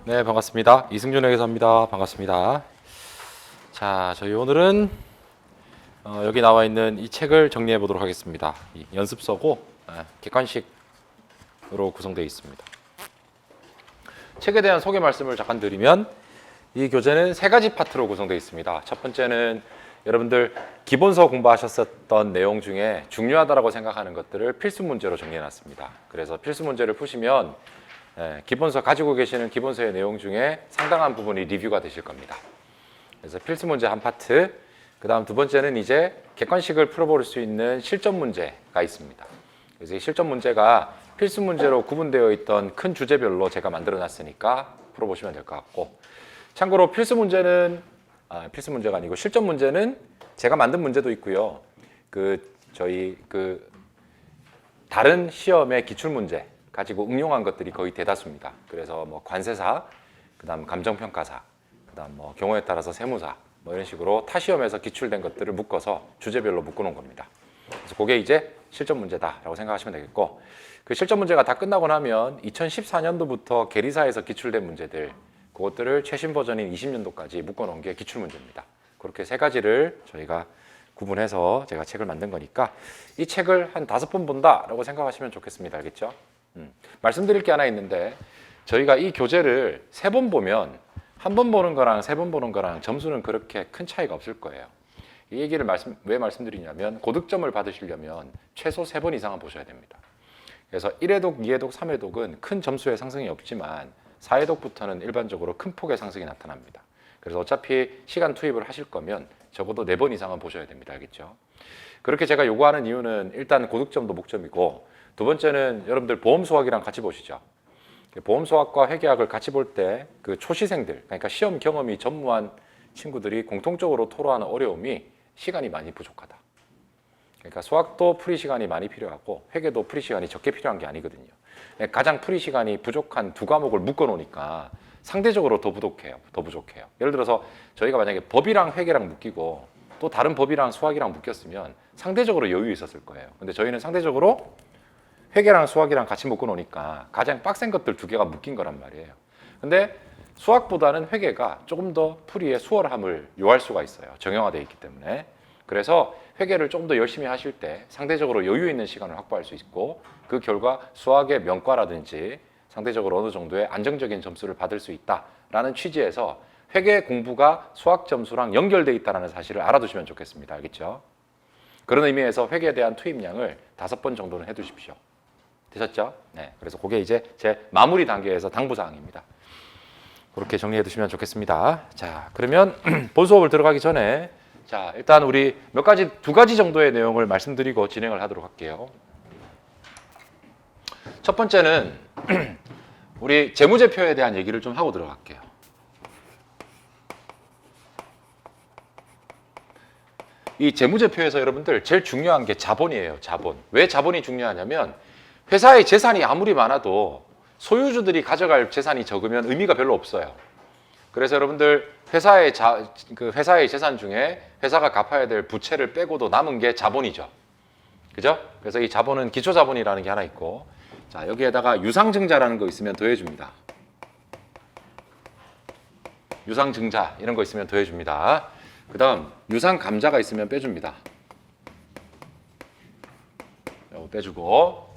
네, 반갑습니다. 이승준 회계사입니다. 반갑습니다. 자, 저희 오늘은 여기 나와 있는 이 책을 정리해 보도록 하겠습니다. 이 연습서고 객관식으로 구성되어 있습니다. 책에 대한 소개 말씀을 잠깐 드리면 이 교재는 세 가지 파트로 구성되어 있습니다. 첫 번째는 여러분들 기본서 공부하셨었던 내용 중에 중요하다고 생각하는 것들을 필수 문제로 정리해 놨습니다. 그래서 필수 문제를 푸시면 기본서 가지고 계시는 기본서의 내용 중에 상당한 부분이 리뷰가 되실 겁니다. 그래서 필수 문제 한 파트, 그 다음 두 번째는 이제 객관식을 풀어볼 수 있는 실전 문제가 있습니다. 그래서 이 실전 문제가 필수 문제로 구분되어 있던 큰 주제별로 제가 만들어 놨으니까 풀어보시면 될 것 같고, 참고로 필수 문제가 아니고 실전 문제는 제가 만든 문제도 있고요. 저희 다른 시험의 기출 문제 가지고 응용한 것들이 거의 대다수입니다. 그래서 뭐 관세사, 그다음 감정평가사, 그다음 뭐 경우에 따라서 세무사, 뭐 이런 식으로 타 시험에서 기출된 것들을 묶어서 주제별로 묶어놓은 겁니다. 그래서 그게 이제 실전 문제다라고 생각하시면 되겠고, 그 실전 문제가 다 끝나고 나면 2014년도부터 계리사에서 기출된 문제들, 그것들을 최신 버전인 20년도까지 묶어놓은 게 기출 문제입니다. 그렇게 세 가지를 저희가 구분해서 제가 책을 만든 거니까 이 책을 한 5번 본다라고 생각하시면 좋겠습니다. 알겠죠? 말씀드릴 게 하나 있는데, 저희가 이 교재를 3번 보면 한 번 보는 거랑 3번 보는 거랑 점수는 그렇게 큰 차이가 없을 거예요. 이 얘기를 왜 말씀드리냐면, 고득점을 받으시려면 최소 3번 이상은 보셔야 됩니다. 그래서 1회독, 2회독, 3회독은 큰 점수의 상승이 없지만 4회독부터는 일반적으로 큰 폭의 상승이 나타납니다. 그래서 어차피 시간 투입을 하실 거면 적어도 4번 이상은 보셔야 됩니다. 알겠죠? 그렇게 제가 요구하는 이유는 일단 고득점도 목적이고, 두 번째는 여러분들 보험 수학이랑 같이 보시죠. 보험 수학과 회계학을 같이 볼 때 그 초시생들, 그러니까 시험 경험이 전무한 친구들이 공통적으로 토로하는 어려움이 시간이 많이 부족하다. 그러니까 수학도 풀이 시간이 많이 필요하고 회계도 풀이 시간이 적게 필요한 게 아니거든요. 가장 풀이 시간이 부족한 두 과목을 묶어 놓으니까 상대적으로 더 부족해요. 예를 들어서 저희가 만약에 법이랑 회계랑 묶이고 또 다른 법이랑 수학이랑 묶였으면 상대적으로 여유 있었을 거예요. 근데 저희는 상대적으로 회계랑 수학이랑 같이 묶어 놓으니까 가장 빡센 것들 2개가 묶인 거란 말이에요. 근데 수학보다는 회계가 조금 더 풀이의 수월함을 요할 수가 있어요. 정형화되어 있기 때문에. 그래서 회계를 조금 더 열심히 하실 때 상대적으로 여유 있는 시간을 확보할 수 있고, 그 결과 수학의 명과라든지 상대적으로 어느 정도의 안정적인 점수를 받을 수 있다라는 취지에서 회계 공부가 수학 점수랑 연결되어 있다는 사실을 알아두시면 좋겠습니다. 알겠죠? 그런 의미에서 회계에 대한 투입량을 5번 정도는 해두십시오. 되셨죠? 네. 그래서 그게 이제 제 마무리 단계에서 당부사항입니다. 그렇게 정리해 두시면 좋겠습니다. 자, 그러면 본 수업을 들어가기 전에 자, 일단 우리 2가지 정도의 내용을 말씀드리고 진행을 하도록 할게요. 첫 번째는 우리 재무제표에 대한 얘기를 좀 하고 들어갈게요. 이 재무제표에서 여러분들 제일 중요한 게 자본이에요. 자본. 왜 자본이 중요하냐면, 회사의 재산이 아무리 많아도 소유주들이 가져갈 재산이 적으면 의미가 별로 없어요. 그래서 여러분들 회사의 재산 중에 회사가 갚아야 될 부채를 빼고도 남은 게 자본이죠. 그죠? 그래서 이 자본은 기초자본이라는 게 하나 있고, 자, 여기에다가 유상증자라는 거 있으면 더해줍니다. 유상증자 이런 거 있으면 더해줍니다. 그 다음 유상감자가 있으면 빼줍니다. 이거 빼주고,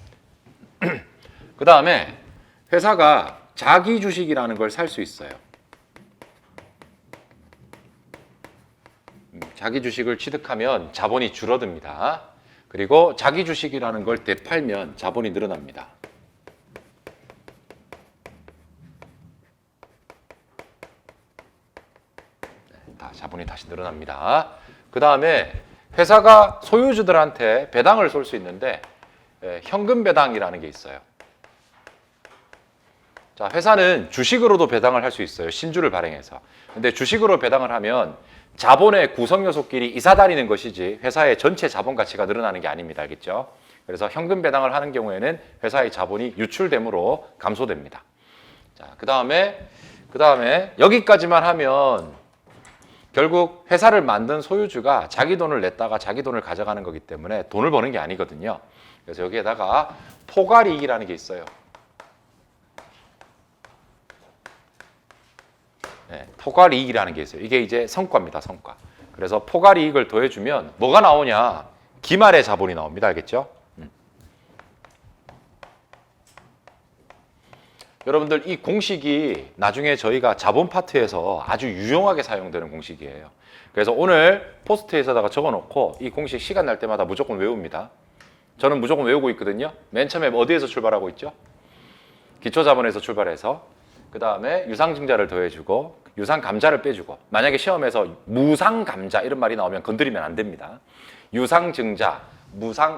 그 다음에 회사가 자기 주식이라는 걸 살 수 있어요. 자기 주식을 취득하면 자본이 줄어듭니다. 그리고 자기 주식이라는 걸 되팔면 자본이 늘어납니다. 자본이 다시 늘어납니다. 그 다음에 회사가 소유주들한테 배당을 쏠 수 있는데 현금 배당이라는 게 있어요. 자, 회사는 주식으로도 배당을 할 수 있어요. 신주를 발행해서. 근데 주식으로 배당을 하면 자본의 구성 요소끼리 이사다니는 것이지 회사의 전체 자본 가치가 늘어나는 게 아닙니다. 알겠죠? 그래서 현금 배당을 하는 경우에는 회사의 자본이 유출됨으로 감소됩니다. 자, 그 다음에 여기까지만 하면 결국 회사를 만든 소유주가 자기 돈을 냈다가 자기 돈을 가져가는 거기 때문에 돈을 버는 게 아니거든요. 그래서 여기에다가 포괄이익이라는 게 있어요. 포괄이익이라는 게 있어요. 이게 이제 성과입니다. 성과. 그래서 포괄이익을 더해주면 뭐가 나오냐? 기말의 자본이 나옵니다. 알겠죠? 여러분들 이 공식이 나중에 저희가 자본 파트에서 아주 유용하게 사용되는 공식이에요. 그래서 오늘 포스트잇에다가 적어놓고 이 공식 시간 날 때마다 무조건 외웁니다. 저는 무조건 외우고 있거든요. 맨 처음에 어디에서 출발하고 있죠? 기초자본에서 출발해서 그 다음에 유상증자를 더해주고 유상감자를 빼주고, 만약에 시험에서 무상감자 이런 말이 나오면 건드리면 안 됩니다. 유상증자,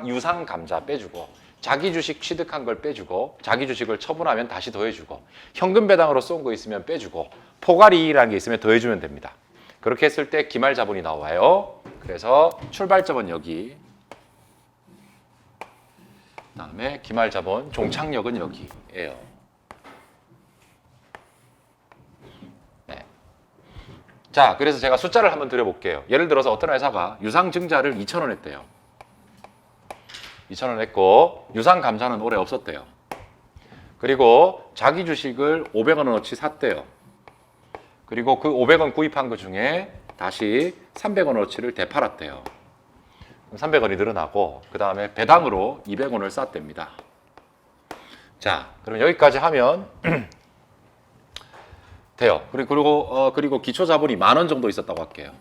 유상감자 빼주고, 자기 주식 취득한 걸 빼주고, 자기 주식을 처분하면 다시 더해주고, 현금 배당으로 쏜 거 있으면 빼주고, 포괄이익이라는 게 있으면 더해주면 됩니다. 그렇게 했을 때 기말자본이 나와요. 그래서 출발점은 여기, 그 다음에 기말자본, 종착역은 여기예요. 자, 그래서 제가 숫자를 한번 드려볼게요. 예를 들어서 어떤 회사가 유상증자를 2,000원 했대요. 2,000원 했고 유상감자는 올해 없었대요. 그리고 자기 주식을 500원어치 샀대요. 그리고 그 500원 구입한 것 중에 다시 300원어치를 되팔았대요. 300원이 늘어나고 그 다음에 배당으로 200원을 쌌답니다. 자, 그럼 여기까지 하면 돼요. 그리고 기초 자본이 10,000원 정도 있었다고 할게요.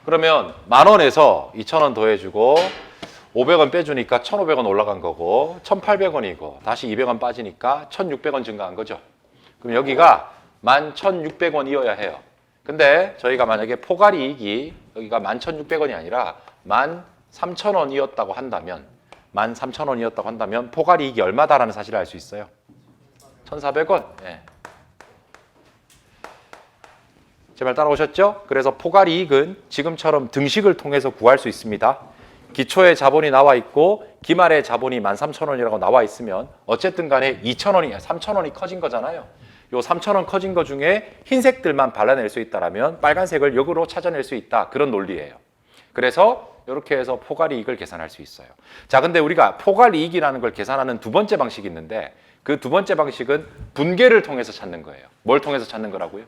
그러면 10,000원에서 2,000원 더해주고 500원 빼주니까 1,500원 올라간 거고 1,800원이고 다시 200원 빠지니까 1,600원 증가한 거죠. 그럼 여기가 11,600원이어야 해요. 근데 저희가 만약에 포괄이익이 여기가 11,600원이 아니라 13,000원이었다고 한다면 13,000원이었다고 한다면 포괄이익이 얼마다라는 사실을 알 수 있어요. 1,400원. 네. 제 말 따라오셨죠? 그래서 포괄이익은 지금처럼 등식을 통해서 구할 수 있습니다. 기초의 자본이 나와 있고 기말의 자본이 13,000원이라고 나와 있으면 어쨌든 간에 2,000원이, 3,000원이 커진 거잖아요. 요 3,000원 커진 거 중에 흰색들만 발라낼 수 있다면 빨간색을 역으로 찾아낼 수 있다. 그런 논리예요. 그래서 이렇게 해서 포괄이익을 계산할 수 있어요. 자, 근데 우리가 포괄이익이라는 걸 계산하는 두 번째 방식이 있는데 그 두 번째 방식은 분계를 통해서 찾는 거예요. 뭘 통해서 찾는 거라고요?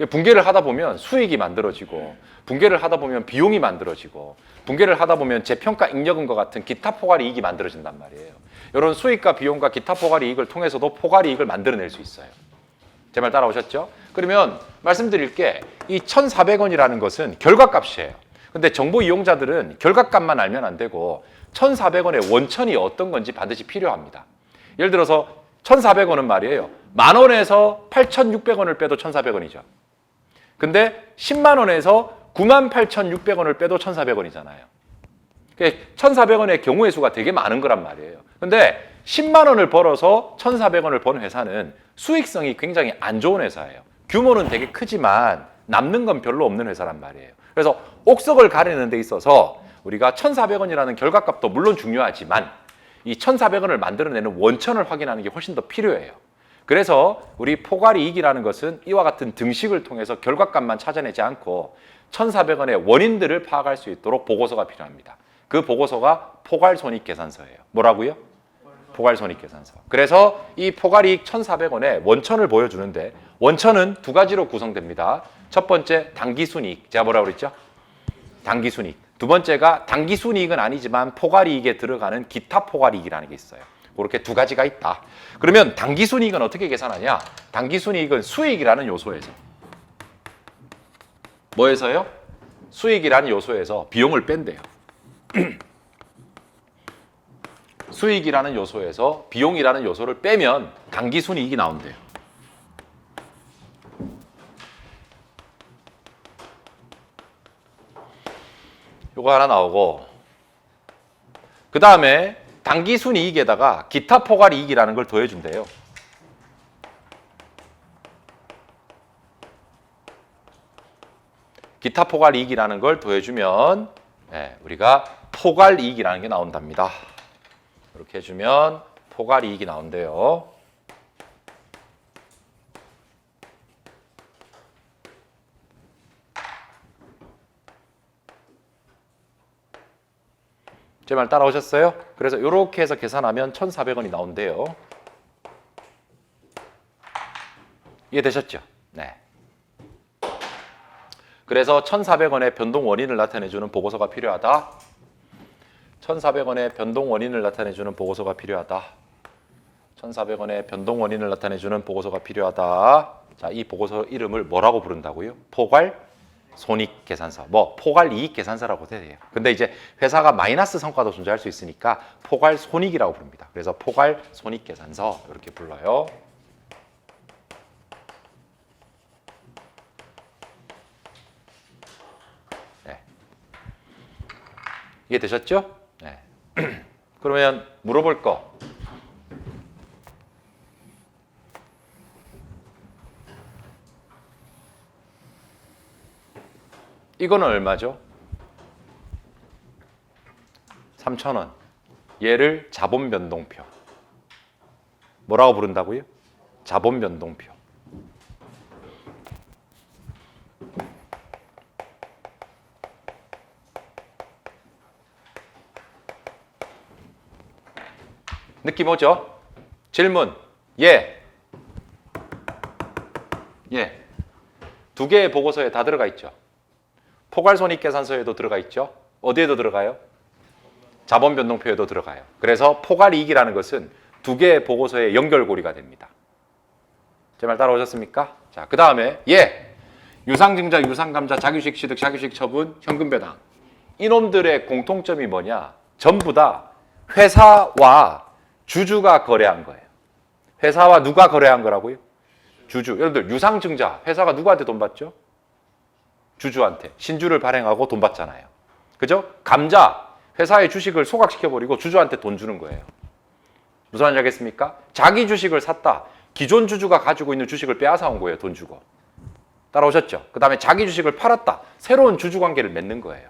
분계를 하다 보면 수익이 만들어지고 분계를 하다 보면 비용이 만들어지고 분계를 하다 보면 재평가 잉여금과 같은 기타 포괄이익이 만들어진단 말이에요. 이런 수익과 비용과 기타 포괄이익을 통해서도 포괄이익을 만들어낼 수 있어요. 제 말 따라오셨죠? 그러면 말씀드릴 게 이 1,400원이라는 것은 결과값이에요. 근데 정보 이용자들은 결과값만 알면 안 되고 1,400원의 원천이 어떤 건지 반드시 필요합니다. 예를 들어서 1,400원은 말이에요. 10,000원에서 8,600원을 빼도 1,400원이죠. 근데 10만 원에서 98,600원을 빼도 1,400원이잖아요. 1,400원의 경우의 수가 되게 많은 거란 말이에요. 근데 10만 원을 벌어서 1,400원을 번 회사는 수익성이 굉장히 안 좋은 회사예요. 규모는 되게 크지만 남는 건 별로 없는 회사란 말이에요. 그래서 옥석을 가리는 데 있어서 우리가 1,400원이라는 결과값도 물론 중요하지만 이 1,400원을 만들어내는 원천을 확인하는 게 훨씬 더 필요해요. 그래서 우리 포괄이익이라는 것은 이와 같은 등식을 통해서 결과값만 찾아내지 않고 1,400원의 원인들을 파악할 수 있도록 보고서가 필요합니다. 그 보고서가 포괄손익계산서예요. 뭐라고요? 포괄손익계산서. 그래서 이 포괄이익 1,400원의 원천을 보여주는데 원천은 두 가지로 구성됩니다. 첫 번째 당기순이익. 제가 뭐라고 그랬죠? 당기순이익. 두 번째가 당기순이익은 아니지만 포괄이익에 들어가는 기타 포괄이익이라는 게 있어요. 그렇게 두 가지가 있다. 그러면 당기순이익은 어떻게 계산하냐? 당기순이익은 수익이라는 요소에서 뭐에서요? 수익이라는 요소에서 비용을 뺀대요. 수익이라는 요소에서 비용이라는 요소를 빼면 당기순이익이 나온대요. 요거 하나 나오고 그 다음에 당기순이익에다가 기타 포괄이익이라는 걸 더해준대요. 기타 포괄이익이라는 걸 더해주면 우리가 포괄이익이라는 게 나온답니다. 이렇게 해주면 포괄이익이 나온대요. 제 말 따라오셨어요? 그래서 이렇게 해서 계산하면 1,400원이 나온대요. 이해되셨죠? 네. 그래서 1,400원의 변동 원인을 나타내주는 보고서가 필요하다. 1,400원의 변동 원인을 나타내주는 보고서가 필요하다. 1,400원의 변동 원인을 나타내주는 보고서가 필요하다. 자, 이 보고서 이름을 뭐라고 부른다고요? 포괄 손익계산서. 뭐 포괄 이익계산서라고 돼요. 근데 이제 회사가 마이너스 성과도 존재할 수 있으니까 포괄 손익이라고 부릅니다. 그래서 포괄 손익계산서 이렇게 불러요. 네. 이해되셨죠? 네. 그러면 물어볼 거. 이거는 얼마죠? 3,000원. 얘를 자본 변동표. 뭐라고 부른다고요? 자본 변동표. 느낌 오죠? 질문. 예. 예. 두 개의 보고서에 다 들어가 있죠. 포괄손익계산서에도 들어가 있죠. 어디에도 들어가요? 자본변동표에도 들어가요. 그래서 포괄이익이라는 것은 두 개의 보고서의 연결고리가 됩니다. 제 말 따라오셨습니까? 자, 그 다음에 예, 유상증자, 유상감자, 자기주식 취득, 자기주식 처분, 현금배당. 이놈들의 공통점이 뭐냐? 전부 다 회사와 주주가 거래한 거예요. 회사와 누가 거래한 거라고요? 주주. 여러분들 유상증자, 회사가 누구한테 돈 받죠? 주주한테. 신주를 발행하고 돈 받잖아요. 그죠? 감자, 회사의 주식을 소각시켜버리고 주주한테 돈 주는 거예요. 무슨 말인지 알겠습니까? 자기 주식을 샀다. 기존 주주가 가지고 있는 주식을 빼앗아 온 거예요. 돈 주고. 따라오셨죠? 그 다음에 자기 주식을 팔았다. 새로운 주주 관계를 맺는 거예요.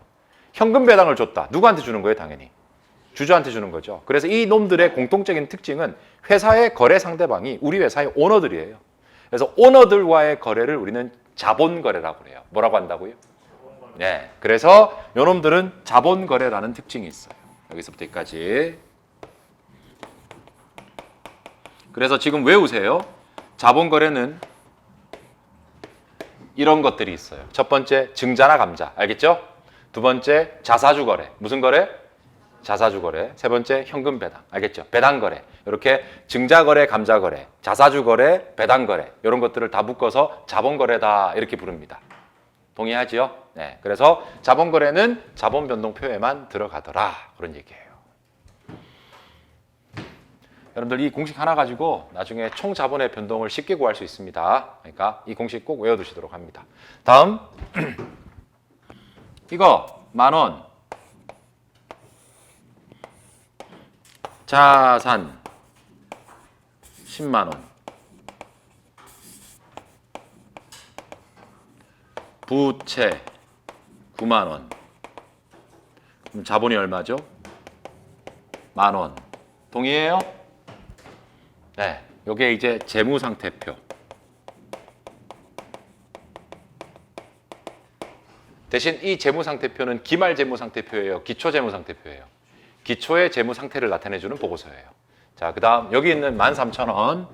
현금 배당을 줬다. 누구한테 주는 거예요? 당연히. 주주한테 주는 거죠. 그래서 이 놈들의 공통적인 특징은 회사의 거래 상대방이 우리 회사의 오너들이에요. 그래서 오너들과의 거래를 우리는 자본거래라고 그래요. 뭐라고 한다고요? 네. 그래서 요놈들은 자본거래라는 특징이 있어요. 여기서부터 여기까지. 그래서 지금 외우세요. 자본거래는 이런 것들이 있어요. 첫 번째, 증자나 감자. 알겠죠? 두 번째, 자사주 거래. 무슨 거래? 자사주 거래. 세 번째, 현금 배당. 알겠죠? 배당 거래. 이렇게 증자 거래, 감자 거래, 자사주 거래, 배당 거래. 이런 것들을 다 묶어서 자본 거래다 이렇게 부릅니다. 동의하지요? 네. 그래서 자본 거래는 자본 변동표에만 들어가더라. 그런 얘기예요. 여러분들 이 공식 하나 가지고 나중에 총 자본의 변동을 쉽게 구할 수 있습니다. 그러니까 이 공식 꼭 외워두시도록 합니다. 다음 이거 10,000원. 자산 10만 원. 부채 9만 원. 그럼 자본이 얼마죠? 10,000원. 동의해요? 네. 요게 이제 재무상태표. 대신 이 재무상태표는 기말 재무상태표예요. 기초 재무상태표예요. 기초의 재무 상태를 나타내주는 보고서예요. 자, 그 다음 여기 있는 13,000원.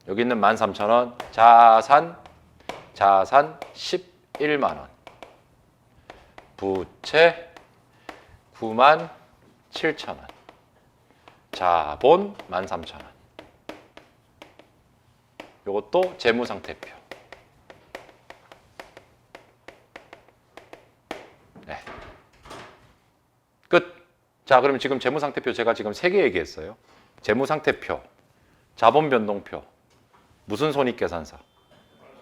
여기 있는 13,000원. 자산 11만 원. 부채 97,000원. 자본 13,000원. 요것도 재무 상태표. 네. 끝. 자, 그럼 지금 재무상태표 제가 지금 3개 얘기했어요. 재무상태표, 자본변동표, 무슨 손익계산서?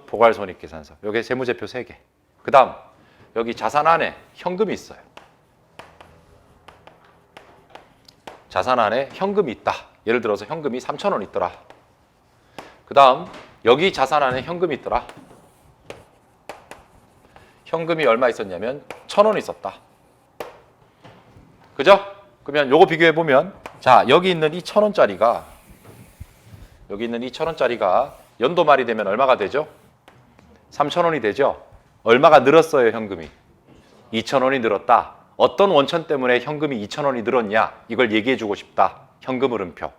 포괄손익계산서. 여기 재무제표 3개. 그 다음 여기 자산 안에 현금이 있어요. 자산 안에 현금이 있다. 예를 들어서 현금이 3,000원 있더라. 그 다음 여기 자산 안에 현금이 있더라. 현금이 얼마 있었냐면 1,000원 있었다. 그죠? 그러면 요거 비교해 보면 자, 여기 있는 이 1,000원짜리가 연도 말이 되면 얼마가 되죠? 3,000원이 되죠? 얼마가 늘었어요, 현금이? 2,000원이 늘었다. 어떤 원천 때문에 현금이 2,000원이 늘었냐? 이걸 얘기해 주고 싶다. 현금 흐름표.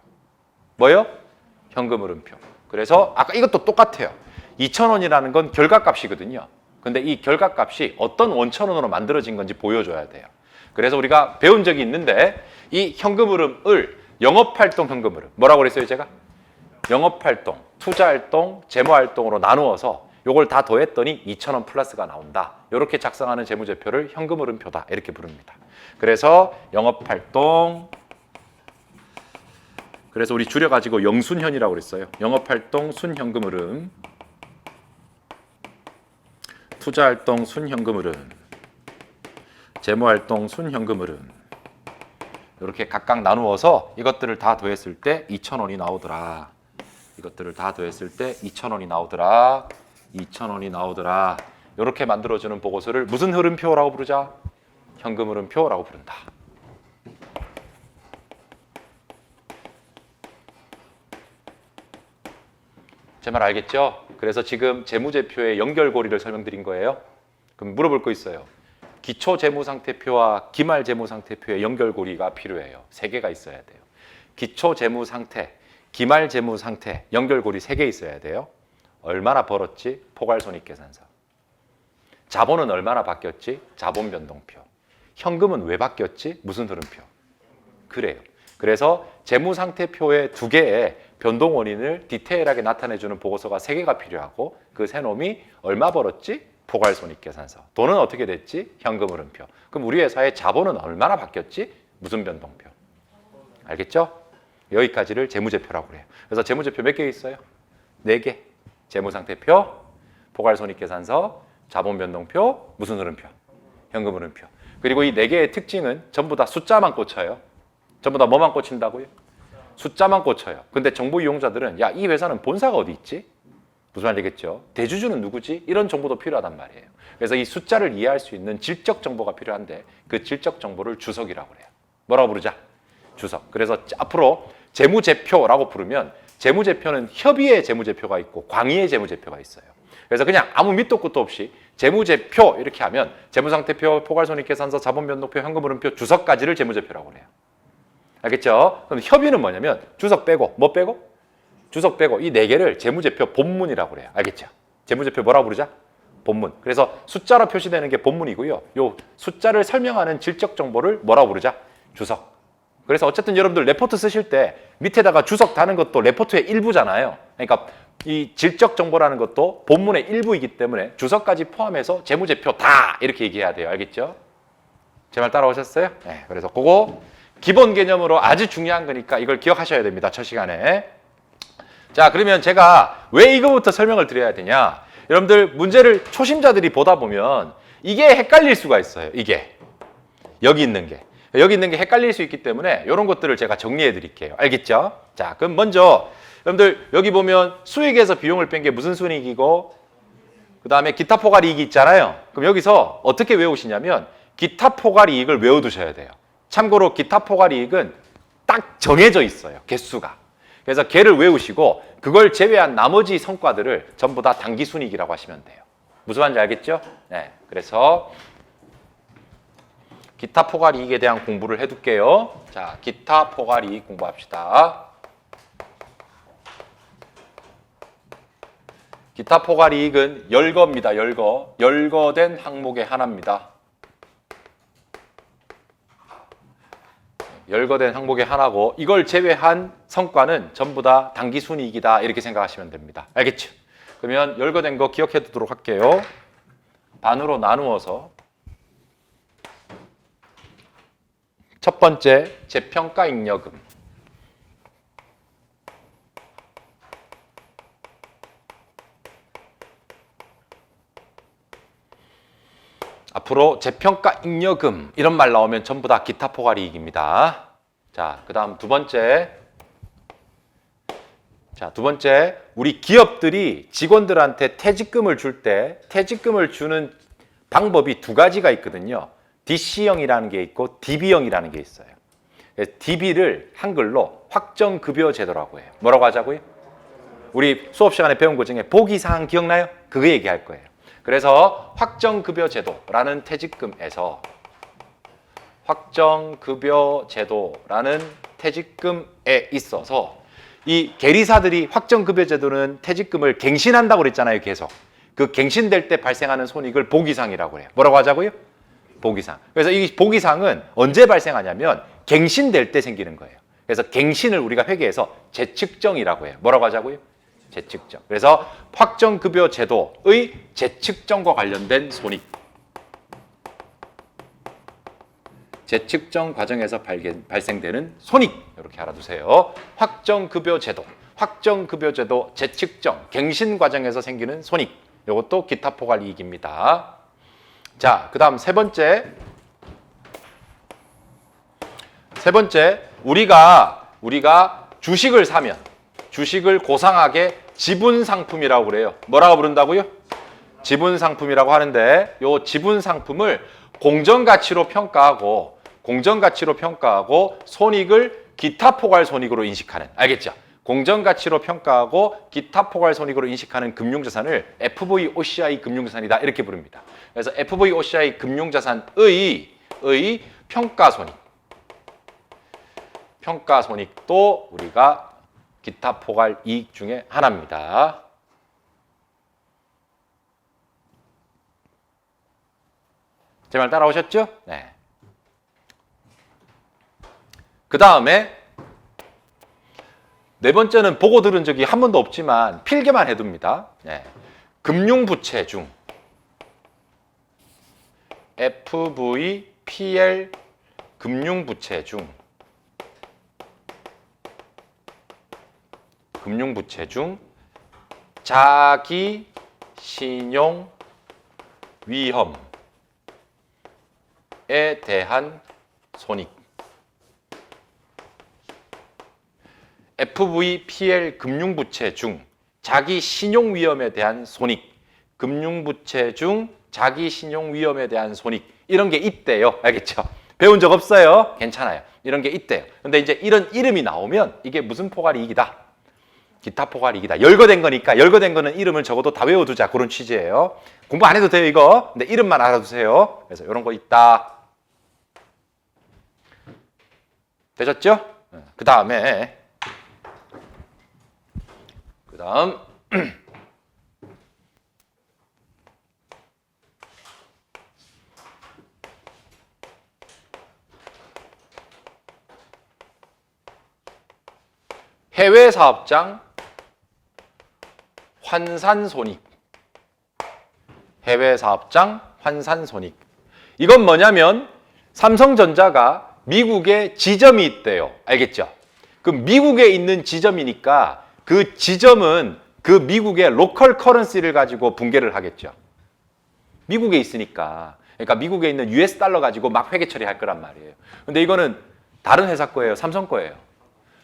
뭐요? 현금 흐름표. 그래서 아까 이것도 똑같아요. 2,000원이라는 건 결과값이거든요. 근데 이 결과값이 어떤 원천원으로 만들어진 건지 보여줘야 돼요. 그래서 우리가 배운 적이 있는데 이 현금 흐름을 영업활동 현금 흐름 뭐라고 그랬어요 제가? 영업활동, 투자활동, 재무활동으로 나누어서 요걸 다 더했더니 2,000원 플러스가 나온다. 이렇게 작성하는 재무제표를 현금 흐름표다 이렇게 부릅니다. 그래서 영업활동 그래서 우리 줄여가지고 영순현이라고 그랬어요. 영업활동 순현금 흐름 투자활동 순현금 흐름 재무활동 순현금 흐름 이렇게 각각 나누어서 이것들을 다 더했을 때 2,000원이 나오더라. 이것들을 다 더했을 때 2,000원이 나오더라. 2,000원이 나오더라. 이렇게 만들어주는 보고서를 무슨 흐름표라고 부르자? 현금 흐름표라고 부른다. 제 말 알겠죠? 그래서 지금 재무제표의 연결고리를 설명드린 거예요. 그럼 물어볼 거 있어요. 기초재무상태표와 기말재무상태표의 연결고리가 필요해요. 3개가 있어야 돼요. 기초재무상태, 기말재무상태 연결고리 3개 있어야 돼요. 얼마나 벌었지? 포괄손익계산서. 자본은 얼마나 바뀌었지? 자본변동표. 현금은 왜 바뀌었지? 무슨 흐름표? 그래요. 그래서 재무상태표의 2개의 변동 원인을 디테일하게 나타내주는 보고서가 3개가 필요하고 그 세 놈이 얼마 벌었지? 포괄손익계산서. 돈은 어떻게 됐지? 현금 흐름표. 그럼 우리 회사의 자본은 얼마나 바뀌었지? 무슨 변동표? 알겠죠? 여기까지를 재무제표라고 그래요. 그래서 재무제표 몇 개 있어요? 4개. 재무상태표, 포괄손익계산서, 자본변동표, 무슨 흐름표? 현금 흐름표. 그리고 이 4개의 특징은 전부 다 숫자만 꽂혀요. 전부 다 뭐만 꽂힌다고요? 숫자만 꽂혀요. 근데 정보 이용자들은 야, 이 회사는 본사가 어디 있지? 무슨 말이겠죠? 대주주는 누구지? 이런 정보도 필요하단 말이에요. 그래서 이 숫자를 이해할 수 있는 질적 정보가 필요한데 그 질적 정보를 주석이라고 그래요. 뭐라고 부르자? 주석. 그래서 앞으로 재무제표라고 부르면 재무제표는 협의의 재무제표가 있고 광의의 재무제표가 있어요. 그래서 그냥 아무 밑도 끝도 없이 재무제표 이렇게 하면 재무상태표, 포괄손익계산서, 자본변동표, 현금흐름표, 주석까지를 재무제표라고 그래요. 알겠죠? 그럼 협의는 뭐냐면 주석 빼고 뭐 빼고? 주석 빼고 이 4개를 재무제표 본문이라고 그래요. 알겠죠? 재무제표 뭐라고 부르자? 본문. 그래서 숫자로 표시되는 게 본문이고요. 요 숫자를 설명하는 질적 정보를 뭐라고 부르자? 주석. 그래서 어쨌든 여러분들 레포트 쓰실 때 밑에다가 주석 다는 것도 레포트의 일부잖아요. 그러니까 이 질적 정보라는 것도 본문의 일부이기 때문에 주석까지 포함해서 재무제표 다 이렇게 얘기해야 돼요. 알겠죠? 제 말 따라오셨어요? 네. 그래서 그거 기본 개념으로 아주 중요한 거니까 이걸 기억하셔야 됩니다. 첫 시간에. 자, 그러면 제가 왜 이거부터 설명을 드려야 되냐? 여러분들 문제를 초심자들이 보다 보면 이게 헷갈릴 수가 있어요. 이게. 여기 있는 게. 여기 있는 게 헷갈릴 수 있기 때문에 이런 것들을 제가 정리해 드릴게요. 알겠죠? 자, 그럼 먼저 여러분들 여기 보면 수익에서 비용을 뺀 게 무슨 순이익이고 그 다음에 기타 포괄 이익이 있잖아요. 그럼 여기서 어떻게 외우시냐면 기타 포괄 이익을 외워두셔야 돼요. 참고로 기타 포괄 이익은 딱 정해져 있어요. 개수가. 그래서 걔를 외우시고 그걸 제외한 나머지 성과들을 전부 다 당기순이익이라고 하시면 돼요. 무슨 말인지 알겠죠? 네. 그래서 기타 포괄 이익에 대한 공부를 해둘게요. 자, 기타 포괄 이익 공부합시다. 기타 포괄 이익은 열거입니다. 열거. 열거된 항목의 하나입니다. 열거된 항목의 하나고 이걸 제외한 성과는 전부 다 당기순이익이다 이렇게 생각하시면 됩니다. 알겠죠? 그러면 열거된 거 기억해 두도록 할게요. 반으로 나누어서 첫 번째 재평가 잉여금 앞으로 재평가 잉여금 이런 말 나오면 전부 다 기타 포괄 이익입니다. 자, 그다음 두 번째. 자, 두 번째. 우리 기업들이 직원들한테 퇴직금을 줄 때 퇴직금을 주는 방법이 2가지가 있거든요. DC형이라는 게 있고 DB형이라는 게 있어요. DB를 한글로 확정급여 제도라고 해요. 뭐라고 하자고요? 우리 수업 시간에 배운 것 중에 보기사항 기억나요? 그거 얘기할 거예요. 그래서 확정급여 제도라는 퇴직금에서 확정급여 제도라는 퇴직금에 있어서 이 계리사들이 확정급여제도는 퇴직금을 갱신한다고 그랬잖아요, 계속. 그 갱신될 때 발생하는 손익을 보기상이라고 해요. 뭐라고 하자고요? 보기상. 그래서 이 보기상은 언제 발생하냐면 갱신될 때 생기는 거예요. 그래서 갱신을 우리가 회계에서 재측정이라고 해요. 뭐라고 하자고요? 재측정. 그래서 확정급여 제도의 재측정과 관련된 손익. 재측정 과정에서 발생되는 손익. 이렇게 알아두세요. 확정급여 제도, 재측정, 갱신 과정에서 생기는 손익. 이것도 기타 포괄 이익입니다. 자, 그 다음 세 번째, 우리가 주식을 사면 주식을 고상하게 지분상품이라고 그래요. 뭐라고 부른다고요? 지분상품이라고 하는데 이 지분상품을 공정가치로 평가하고 손익을 기타 포괄 손익으로 인식하는, 알겠죠? 공정가치로 평가하고 기타 포괄 손익으로 인식하는 금융자산을 FVOCI 금융자산이다 이렇게 부릅니다. 그래서 FVOCI 금융자산의 평가 손익도 우리가 기타 포괄 이익 중에 하나입니다. 제 말 따라오셨죠? 네. 그 다음에 네 번째는 보고 들은 적이 한 번도 없지만 필기만 해둡니다. 네. 금융부채 중 FVPL 금융부채 중 자기 신용 위험에 대한 손익. FVPL 금융부채 중 자기 신용 위험에 대한 손익. 금융부채 중 자기 신용 위험에 대한 손익. 이런 게 있대요. 알겠죠? 배운 적 없어요? 괜찮아요. 이런 게 있대요. 근데 이제 이런 이름이 나오면 이게 무슨 포괄 이익이다? 기타 포괄 이익이다. 열거된 거니까 열거된 거는 이름을 적어도 다 외워두자. 그런 취지예요. 공부 안 해도 돼요, 이거. 근데 이름만 알아두세요. 그래서 이런 거 있다. 되셨죠? 그 다음 해외 사업장 환산 손익. 해외 사업장 환산 손익. 이건 뭐냐면 삼성전자가 미국에 지점이 있대요. 알겠죠? 그럼 미국에 있는 지점이니까 그 지점은 그 미국의 로컬 커런시를 가지고 붕괴를 하겠죠. 미국에 있으니까. 그러니까 미국에 있는 US 달러 가지고 막 회계 처리할 거란 말이에요. 근데 이거는 다른 회사 거예요. 삼성 거예요.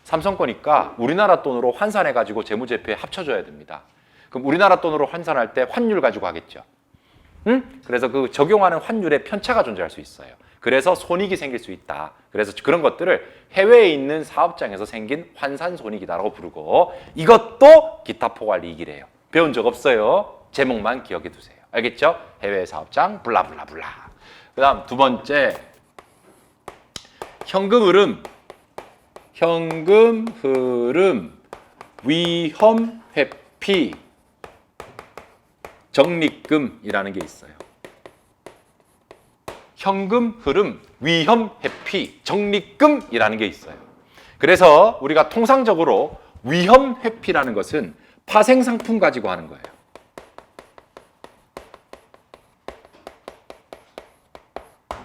삼성 거니까 우리나라 돈으로 환산해 가지고 재무제표에 합쳐줘야 됩니다. 그럼 우리나라 돈으로 환산할 때 환율 가지고 하겠죠. 응? 그래서 그 적용하는 환율에 편차가 존재할 수 있어요. 그래서 손익이 생길 수 있다. 그래서 그런 것들을 해외에 있는 사업장에서 생긴 환산 손익이다라고 부르고 이것도 기타 포괄 이익이래요. 배운 적 없어요. 제목만 기억해 두세요. 알겠죠? 해외 사업장 블라블라블라. 그 다음 두 번째 현금 흐름 위험 회피 적립금이라는 게 있어요. 현금 흐름 위험 회피 적립금이라는 게 있어요. 그래서 우리가 통상적으로 위험 회피라는 것은 파생 상품 가지고 하는 거예요.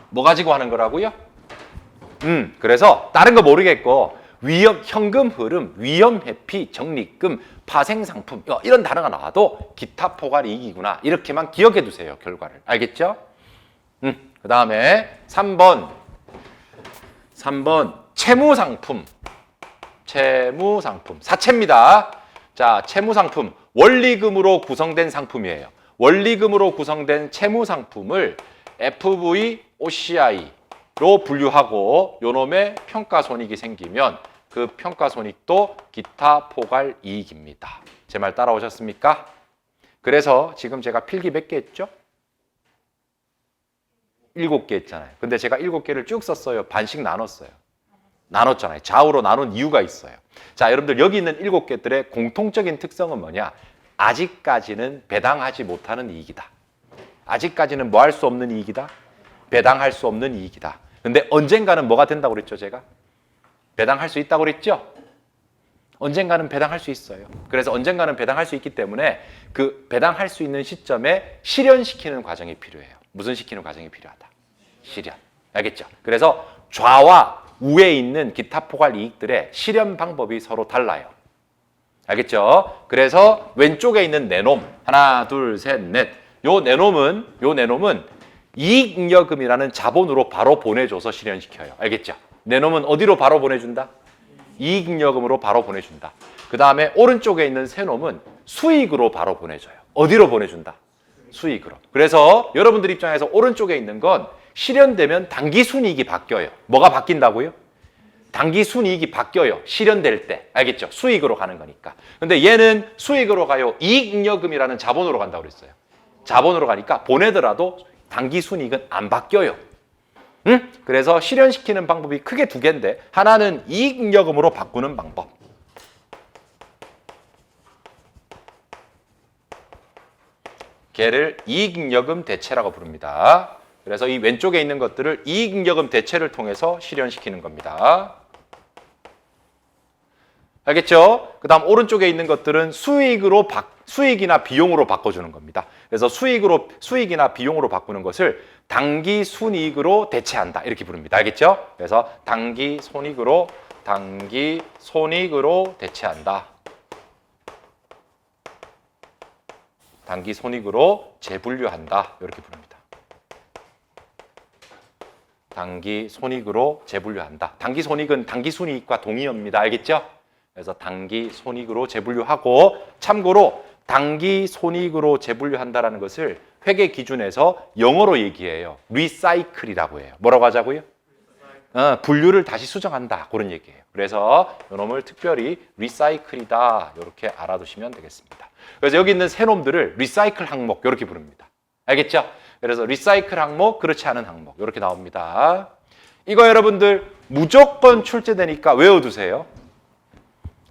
뭐 가지고 하는 거라고요? 그래서 다른 거 모르겠고 현금 흐름, 위험 회피, 적립금, 파생 상품 이런 단어가 나와도 기타 포괄 이익이구나 이렇게만 기억해 두세요. 결과를. 알겠죠? 그 다음에 3번 채무상품. 사채입니다. 자, 채무상품 원리금으로 구성된 상품이에요. 원리금으로 구성된 채무상품을 FVOCI로 분류하고 요놈의 평가손익이 생기면 그 평가손익도 기타 포괄 이익입니다. 제 말 따라오셨습니까? 그래서 지금 제가 필기 몇 개 했죠? 7개 했잖아요. 근데 제가 7개를 쭉 썼어요. 반씩 나눴어요. 나눴잖아요. 좌우로 나눈 이유가 있어요. 자, 여러분들 여기 있는 7개들의 공통적인 특성은 뭐냐? 아직까지는 배당하지 못하는 이익이다. 아직까지는 뭐 할 수 없는 이익이다? 배당할 수 없는 이익이다. 근데 언젠가는 뭐가 된다고 그랬죠, 제가? 배당할 수 있다고 그랬죠? 언젠가는 배당할 수 있어요. 그래서 언젠가는 배당할 수 있기 때문에 그 배당할 수 있는 시점에 실현시키는 과정이 필요해요. 무슨 시키는 과정이 필요하다? 실현. 알겠죠? 그래서 좌와 우에 있는 기타 포괄 이익들의 실현 방법이 서로 달라요. 알겠죠? 그래서 왼쪽에 있는 내놈 하나, 둘, 셋, 넷. 요 내놈은 이익잉여금이라는 자본으로 바로 보내줘서 실현시켜요. 알겠죠? 내놈은 어디로 바로 보내준다? 이익잉여금으로 바로 보내준다. 그 다음에 오른쪽에 있는 새놈은 수익으로 바로 보내줘요. 어디로 보내준다? 수익으로. 그래서 여러분들 입장에서 오른쪽에 있는 건 실현되면 당기순이익이 바뀌어요. 뭐가 바뀐다고요? 당기순이익이 바뀌어요. 실현될 때. 알겠죠? 수익으로 가는 거니까. 근데 얘는 수익으로 가요. 이익잉여금이라는 자본으로 간다고 그랬어요. 자본으로 가니까 보내더라도 당기순이익은 안 바뀌어요. 응? 그래서 실현시키는 방법이 크게 두 개인데 하나는 이익잉여금으로 바꾸는 방법. 걔를 이익잉여금 대체라고 부릅니다. 그래서 이 왼쪽에 있는 것들을 이익잉여금 대체를 통해서 실현시키는 겁니다. 알겠죠? 그 다음 오른쪽에 있는 것들은 수익이나 비용으로 바꿔주는 겁니다. 그래서 수익이나 비용으로 바꾸는 것을 당기순이익으로 대체한다. 이렇게 부릅니다. 알겠죠? 그래서 당기순이익으로 대체한다. 당기순이익으로 재분류한다. 이렇게 부릅니다. 당기순이익으로 재분류한다. 당기순이익은 당기순이익과 동의어입니다. 알겠죠? 그래서 당기순이익으로 재분류하고 참고로 당기순이익으로 재분류한다라는 것을 회계 기준에서 영어로 얘기해요. 리사이클이라고 해요. 뭐라고 하자고요? 분류를 다시 수정한다. 그런 얘기예요. 그래서 이놈을 특별히 리사이클이다. 이렇게 알아두시면 되겠습니다. 그래서 여기 있는 새 놈들을 리사이클 항목 이렇게 부릅니다. 알겠죠? 그래서 리사이클 항목, 그렇지 않은 항목 이렇게 나옵니다. 이거 여러분들 무조건 출제되니까 외워두세요.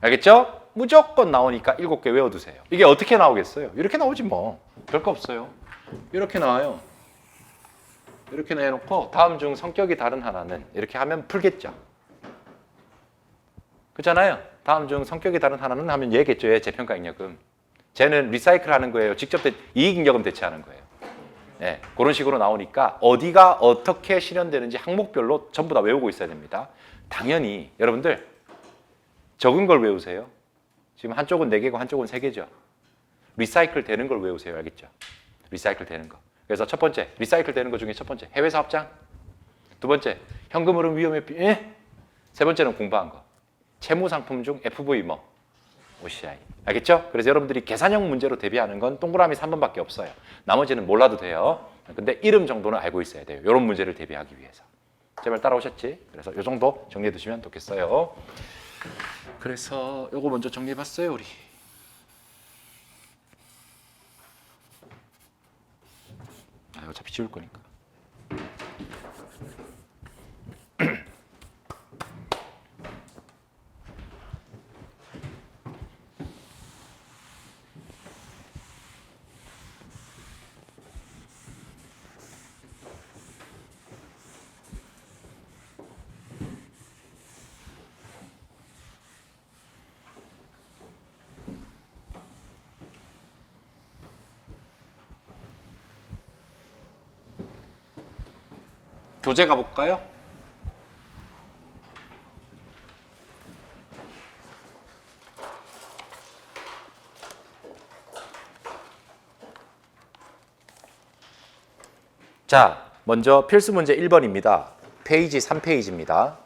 알겠죠? 무조건 나오니까 7개 외워두세요. 이게 어떻게 나오겠어요? 이렇게 나오지 뭐. 별거 없어요. 이렇게 나와요. 이렇게 내놓고 다음 중 성격이 다른 하나는 이렇게 하면 풀겠죠. 그렇잖아요. 다음 중 성격이 다른 하나는 하면 얘겠죠. 얘 재평가잉여금. 쟤는 리사이클 하는 거예요. 직접 이익잉여금 대체하는 거예요. 네, 그런 식으로 나오니까 어디가 어떻게 실현되는지 항목별로 전부 다 외우고 있어야 됩니다. 당연히 여러분들 적은 걸 외우세요. 지금 한쪽은 4개고 한쪽은 3개죠. 리사이클 되는 걸 외우세요. 알겠죠? 리사이클 되는 거. 그래서 첫 번째, 리사이클 되는 것 중에 첫 번째, 해외 사업장. 두 번째, 현금 흐름 위험에 세 번째는 공부한 거. 채무 상품 중 FV OCI. 알겠죠? 그래서 여러분들이 계산형 문제로 대비하는 건 동그라미 3번밖에 없어요. 나머지는 몰라도 돼요. 근데 이름 정도는 알고 있어야 돼요. 이런 문제를 대비하기 위해서. 제발 따라오셨지? 그래서 이 정도 정리해 두시면 좋겠어요. 그래서 요거 먼저 정리해 봤어요, 우리. 어차피 지울 거니까. 교재 가볼까요? 자, 먼저 필수 문제 1번입니다. 페이지 3페이지입니다.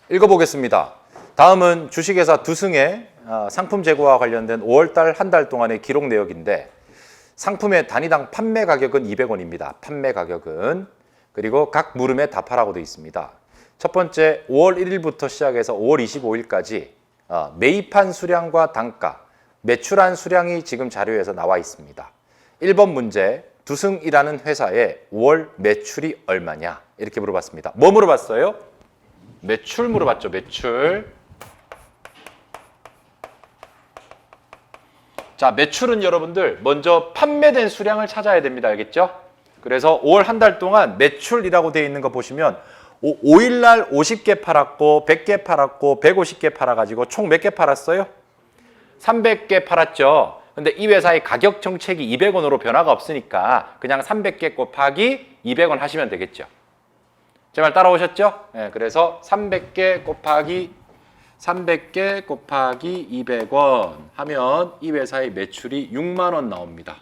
읽어보겠습니다. 다음은 주식회사 두승의 상품 재고와 관련된 5월달 한 달 동안의 기록 내역인데 상품의 단위당 판매 가격은 200원입니다. 판매 가격은. 그리고 각 물음에 답하라고 되어 있습니다. 첫 번째 5월 1일부터 시작해서 5월 25일까지 매입한 수량과 단가, 매출한 수량이 지금 자료에서 나와 있습니다. 1번 문제 두승이라는 회사의 월 매출이 얼마냐 이렇게 물어봤습니다. 뭐 물어봤어요? 매출 물어봤죠. 매출. 자, 매출은 여러분들 먼저 판매된 수량을 찾아야 됩니다. 알겠죠? 그래서 5월 한 달 동안 매출이라고 되어 있는 거 보시면 5일 날 50개 팔았고 100개 팔았고 150개 팔아가지고 총 몇 개 팔았어요? 300개 팔았죠. 근데 이 회사의 가격 정책이 200원으로 변화가 없으니까 그냥 300개 곱하기 200원 하시면 되겠죠. 제 말 따라오셨죠? 네, 그래서 300개 곱하기 200원 하면 이 회사의 매출이 6만 원 나옵니다.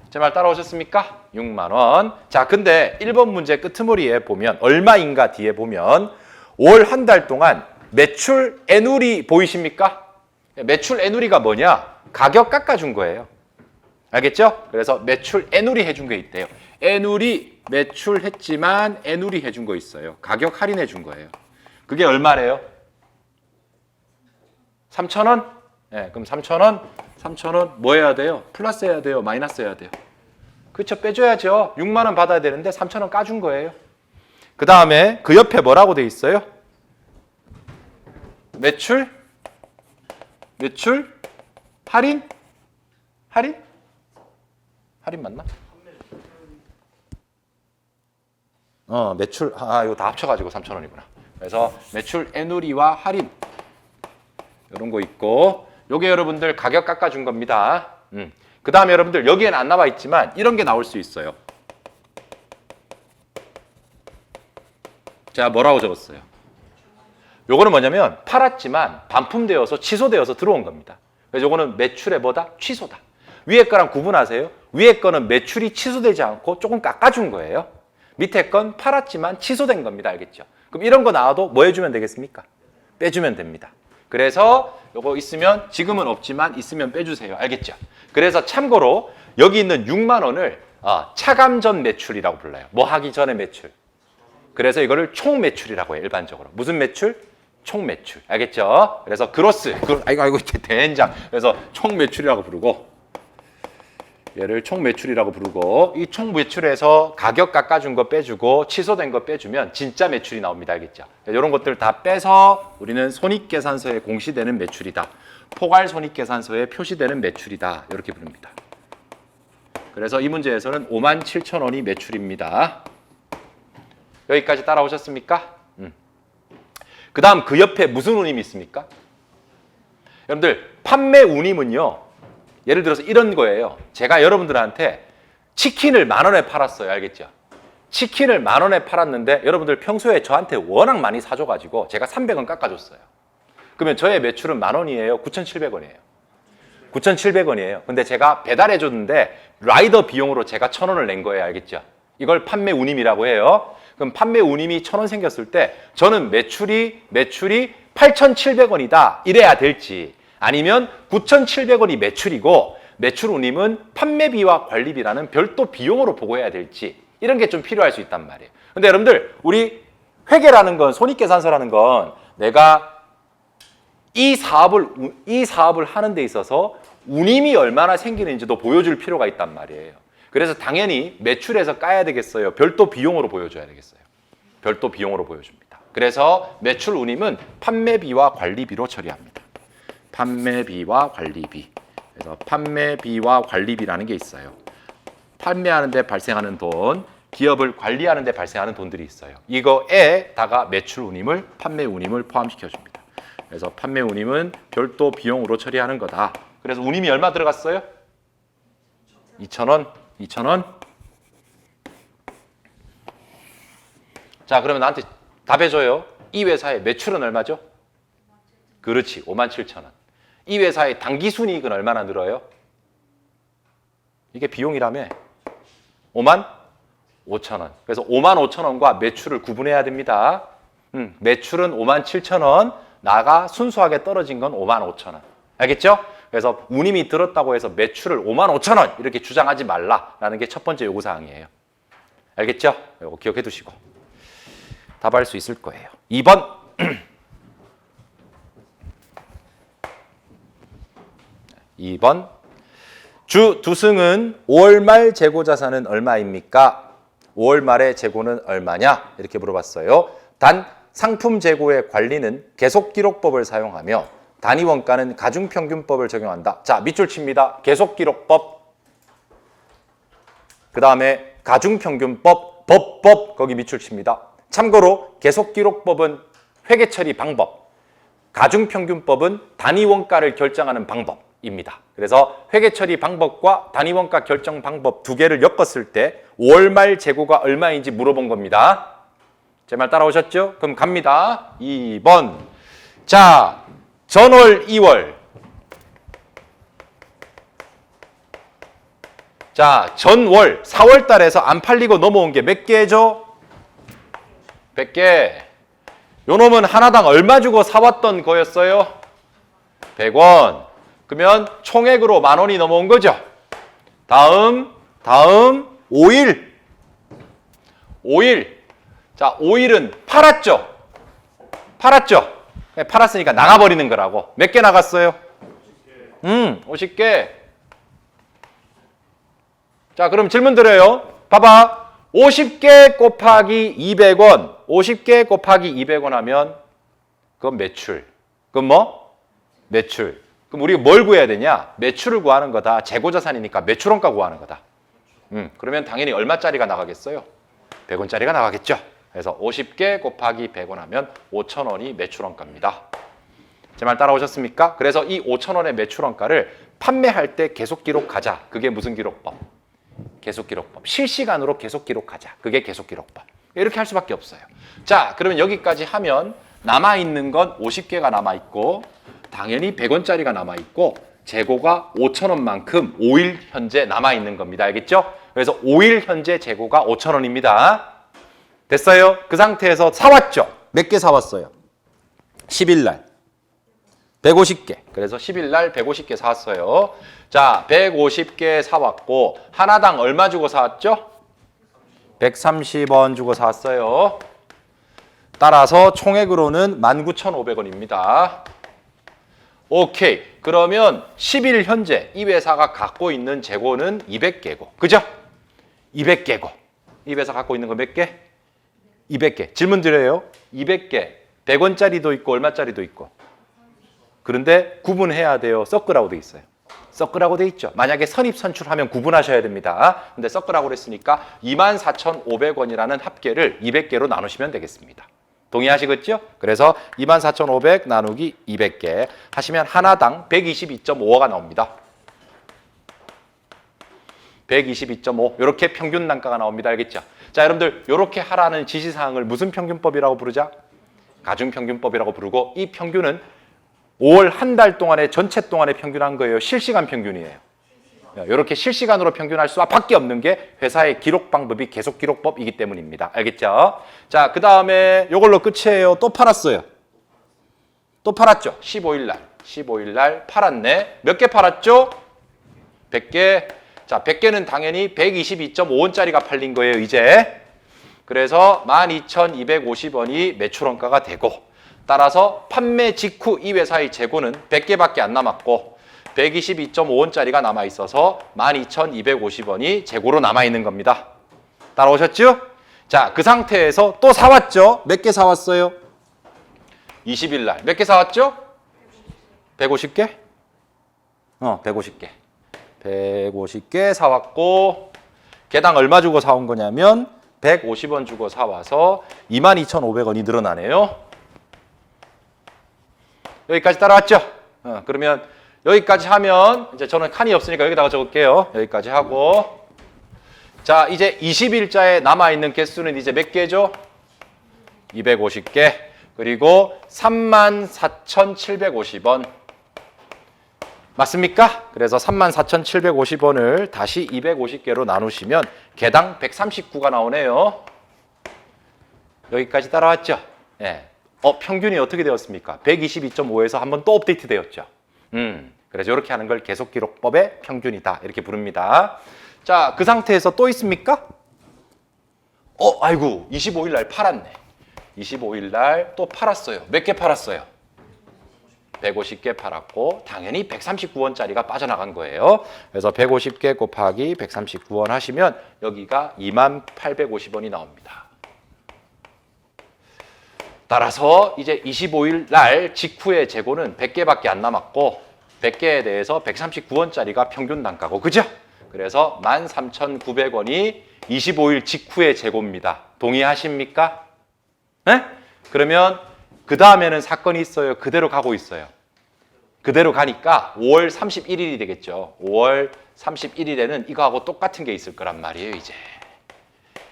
제 말 따라오셨습니까? 6만 원. 자, 근데 1번 문제 끄트머리에 보면 얼마인가 뒤에 보면 5월 한 달 동안 매출 애누리 보이십니까? 매출 애누리가 뭐냐? 가격 깎아준 거예요. 알겠죠? 그래서 매출 애누리 해준 게 있대요. 애누리 매출했지만 애누리 해준 거 있어요. 가격 할인해 준 거예요. 그게 얼마래요? 3,000원? 네, 그럼 3,000원 뭐 해야 돼요? 플러스 해야 돼요? 마이너스 해야 돼요? 그렇죠, 빼줘야죠. 6만 원 받아야 되는데 3,000원 까준 거예요. 그 다음에 그 옆에 뭐라고 돼 있어요? 매출 할인 맞나? 매출 이거 다 합쳐가지고 3,000원이구나. 그래서 매출 애누리와 할인 이런 거 있고, 요게 여러분들 가격 깎아준 겁니다. 그 다음에 여러분들 여기에는 안 나와 있지만 이런 게 나올 수 있어요. 제가 뭐라고 적었어요? 요거는 뭐냐면 팔았지만 반품되어서 취소되어서 들어온 겁니다. 그래서 요거는 매출의 뭐다? 취소다. 위에 거랑 구분하세요. 위에 거는 매출이 취소되지 않고 조금 깎아준 거예요. 밑에 건 팔았지만 취소된 겁니다. 알겠죠? 그럼 이런 거 나와도 뭐 해주면 되겠습니까? 빼주면 됩니다. 그래서 요거 있으면, 지금은 없지만 있으면 빼주세요. 알겠죠? 그래서 참고로 여기 있는 6만 원을 차감 전 매출이라고 불러요. 뭐 하기 전에 매출. 그래서 이거를 총 매출이라고 해요. 일반적으로. 무슨 매출? 총 매출. 알겠죠? 그래서 그로스. 아이고 대행장. 그래서 총 매출이라고 부르고, 얘를 총 매출이라고 부르고, 이 총 매출에서 가격 깎아준 거 빼주고 취소된 거 빼주면 진짜 매출이 나옵니다. 알겠죠? 이런 것들 다 빼서 우리는 손익계산서에 공시되는 매출이다. 포괄 손익계산서에 표시되는 매출이다. 이렇게 부릅니다. 그래서 이 문제에서는 57,000원이 매출입니다. 여기까지 따라오셨습니까? 그 다음 그 옆에 무슨 운임이 있습니까? 여러분들 판매 운임은요, 예를 들어서 이런 거예요. 제가 여러분들한테 치킨을 10,000원에 팔았어요. 알겠죠? 치킨을 10,000원에 팔았는데 여러분들 평소에 저한테 워낙 많이 사줘가지고 제가 300원 깎아줬어요. 그러면 저의 매출은 10,000원이에요? 9,700원이에요? 9,700원이에요. 근데 제가 배달해줬는데 라이더 비용으로 제가 1,000원을 낸 거예요. 알겠죠? 이걸 판매 운임이라고 해요. 그럼 판매 운임이 1,000원 생겼을 때 저는 매출이 8,700원이다 이래야 될지, 아니면 9,700원이 매출이고 매출 운임은 판매비와 관리비라는 별도 비용으로 보고해야 될지, 이런 게 좀 필요할 수 있단 말이에요. 근데 여러분들 우리 회계라는 건, 손익계산서라는 건 내가 이 사업을 하는 데 있어서 운임이 얼마나 생기는지도 보여줄 필요가 있단 말이에요. 그래서 당연히 매출에서 까야 되겠어요? 별도 비용으로 보여줘야 되겠어요? 별도 비용으로 보여줍니다. 그래서 매출 운임은 판매비와 관리비로 처리합니다. 판매비와 관리비. 그래서 판매비와 관리비라는 게 있어요. 판매하는 데 발생하는 돈, 기업을 관리하는 데 발생하는 돈들이 있어요. 이거에다가 매출 운임을, 판매 운임을 포함시켜 줍니다. 그래서 판매 운임은 별도 비용으로 처리하는 거다. 그래서 운임이 얼마 들어갔어요? 2,000원. 2,000원. 자, 그러면 나한테 답해줘요. 이 회사의 매출은 얼마죠? 그렇지, 57,000원. 이 회사의 당기순이익은 얼마나 늘어요? 이게 비용이라며 55,000원. 그래서 55,000원과 매출을 구분해야 됩니다. 매출은 57,000원, 나가 순수하게 떨어진 건 55,000원. 알겠죠? 그래서 운임이 들었다고 해서 매출을 55,000원 이렇게 주장하지 말라라는 게 첫 번째 요구사항이에요. 알겠죠? 이거 기억해 두시고 답할 수 있을 거예요. 2번. 2번. 주 두승은 5월 말 재고 자산은 얼마입니까? 5월 말의 재고는 얼마냐? 이렇게 물어봤어요. 단 상품 재고의 관리는 계속기록법을 사용하며 단위 원가는 가중평균법을 적용한다. 자, 밑줄 칩니다. 계속기록법, 그 다음에 가중평균법, 법법, 거기 밑줄 칩니다. 참고로 계속기록법은 회계처리 방법, 가중평균법은 단위 원가를 결정하는 방법입니다. 그래서 회계처리 방법과 단위 원가 결정 방법 두 개를 엮었을 때 5월 말 재고가 얼마인지 물어본 겁니다. 제 말 따라오셨죠? 그럼 갑니다. 2번. 자, 전월 2월. 자, 전월 4월 달에서 안 팔리고 넘어온 게 몇 개죠? 100개. 요 놈은 하나당 얼마 주고 사왔던 거였어요? 100원. 그러면 총액으로 10,000원이 넘어온 거죠. 다음 5일. 5일. 자, 5일은 팔았죠? 팔았죠? 팔았으니까 나가버리는 거라고. 몇 개 나갔어요? 50개. 자, 그럼 질문 드려요. 봐봐. 50개 곱하기 200원. 50개 곱하기 200원 하면 그건 매출. 그건 뭐? 매출. 그럼 우리가 뭘 구해야 되냐? 매출을 구하는 거다. 재고자산이니까 매출원가 구하는 거다. 그러면 당연히 얼마짜리가 나가겠어요? 100원짜리가 나가겠죠. 그래서 50개 곱하기 100원 하면 5,000원이 매출원가입니다. 제 말 따라오셨습니까? 그래서 이 5,000원의 매출원가를 판매할 때 계속 기록하자. 그게 무슨 기록법? 계속 기록법. 실시간으로 계속 기록하자. 그게 계속 기록법. 이렇게 할 수밖에 없어요. 자, 그러면 여기까지 하면 남아있는 건 50개가 남아있고 당연히 100원짜리가 남아있고 재고가 5,000원만큼 5일 현재 남아있는 겁니다. 알겠죠? 그래서 5일 현재 재고가 5,000원입니다. 됐어요? 그 상태에서 사왔죠? 몇 개 사왔어요? 10일 날 150개. 그래서 10일 날 150개 사왔어요. 자, 150개 사왔고 하나당 얼마 주고 사왔죠? 130원 주고 사왔어요. 따라서 총액으로는 19,500원입니다. 오케이. 그러면 10일 현재 이 회사가 갖고 있는 재고는 200개고. 그죠? 200개고. 이 회사 갖고 있는 거 몇 개? 200개. 질문 드려요. 200개. 100원짜리도 있고 얼마짜리도 있고. 그런데 구분해야 돼요. 서클하고 돼 있어요. 서클하고 돼 있죠. 만약에 선입선출하면 구분하셔야 됩니다. 근데 서클하고 그랬으니까 24,500원이라는 합계를 200개로 나누시면 되겠습니다. 동의하시겠죠? 그래서 24,500 나누기 200개 하시면 하나당 122.5호가 나옵니다. 122.5 이렇게 평균 단가가 나옵니다. 알겠죠? 자, 여러분들 이렇게 하라는 지시사항을 무슨 평균법이라고 부르자? 가중평균법이라고 부르고 이 평균은 5월 한 달 동안에 전체 동안에 평균한 거예요. 실시간 평균이에요. 이렇게 실시간으로 평균할 수밖에 없는 게 회사의 기록 방법이 계속 기록법이기 때문입니다. 알겠죠? 자, 그 다음에 이걸로 끝이에요. 또 팔았어요. 또 팔았죠. 15일 날. 15일 날 팔았네. 몇 개 팔았죠? 100개. 자, 100개는 당연히 122.5원짜리가 팔린 거예요, 이제. 그래서 12,250원이 매출원가가 되고 따라서 판매 직후 이 회사의 재고는 100개밖에 안 남았고 122.5원짜리가 남아있어서 12,250원이 재고로 남아있는 겁니다. 따라오셨죠? 자, 그 상태에서 또 사왔죠? 몇 개 사왔어요? 20일 날. 몇 개 사왔죠? 150개? 150개. 150개 사왔고 개당 얼마 주고 사온 거냐면 150원 주고 사와서 22,500원이 늘어나네요. 여기까지 따라왔죠? 그러면 여기까지 하면 이제 저는 칸이 없으니까 여기다가 적을게요. 여기까지 하고 자, 이제 20일자에 남아있는 개수는 이제 몇 개죠? 250개. 그리고 34,750원. 맞습니까? 그래서 34,750원을 다시 250개로 나누시면 개당 139가 나오네요. 여기까지 따라왔죠? 예. 평균이 어떻게 되었습니까? 122.5에서 한번 또 업데이트 되었죠. 그래서 이렇게 하는 걸 계속기록법의 평균이다. 이렇게 부릅니다. 자, 그 상태에서 또 있습니까? 아이고, 25일 날 팔았네. 25일 날 또 팔았어요. 몇 개 팔았어요? 150개 팔았고 당연히 139원짜리가 빠져나간 거예요. 그래서 150개 곱하기 139원 하시면 여기가 2850원이 나옵니다. 따라서 이제 25일 날 직후의 재고는 100개밖에 안 남았고 100개에 대해서 139원짜리가 평균 단가고, 그죠? 그래서 13,900원이 25일 직후의 재고입니다. 동의하십니까? 네? 그러면 그 다음에는 사건이 있어요? 그대로 가고 있어요? 그대로 가니까 5월 31일이 되겠죠. 5월 31일에는 이거하고 똑같은 게 있을 거란 말이에요, 이제.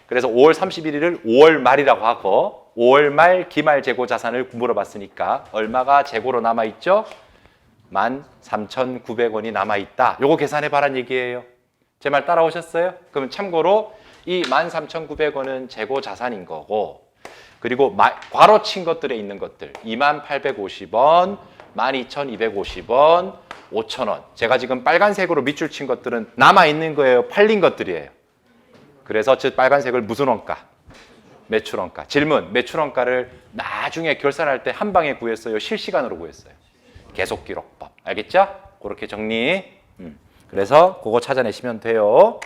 그래서 5월 31일을 5월 말이라고 하고 5월 말 기말 재고 자산을 물어봤으니까 얼마가 재고로 남아있죠? 13,900원이 남아있다. 요거 계산해봐란 얘기예요. 제 말 따라오셨어요? 그럼 참고로 이 13,900원은 재고 자산인 거고, 그리고 괄호 친 것들에 있는 것들 2850원, 12,250원, 5,000원. 제가 지금 빨간색으로 밑줄 친 것들은 남아있는 거예요? 팔린 것들이에요? 그래서 저 빨간색을 무슨 원가? 매출원가. 질문, 매출원가를 나중에 결산할 때 한 방에 구했어요? 실시간으로 구했어요? 계속기록법. 알겠죠? 그렇게 정리. 그래서 그거 찾아내시면 돼요.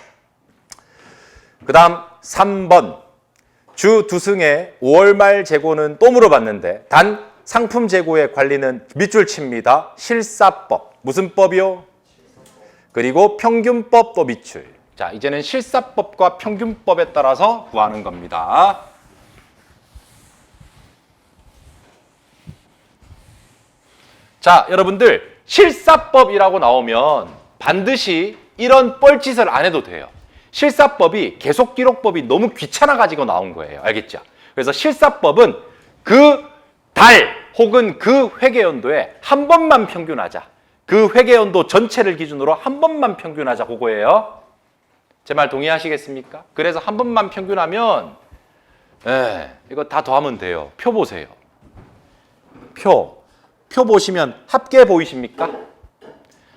그 다음 3번. 주 두승의 5월 말 재고는 또 물어봤는데 단 상품 재고의 관리는 밑줄 칩니다. 실사법. 무슨 법이요? 그리고 평균법도 밑줄. 자, 이제는 실사법과 평균법에 따라서 구하는 겁니다. 자, 여러분들 실사법이라고 나오면 반드시 이런 뻘짓을 안 해도 돼요. 실사법이 계속기록법이 너무 귀찮아가지고 나온 거예요. 알겠죠? 그래서 실사법은 그 달 혹은 그 회계연도에 한 번만 평균하자. 그 회계연도 전체를 기준으로 한 번만 평균하자. 그거예요. 제 말 동의하시겠습니까? 그래서 한 번만 평균하면 이거 다 더하면 돼요. 표 보세요. 표 보시면 합계 보이십니까?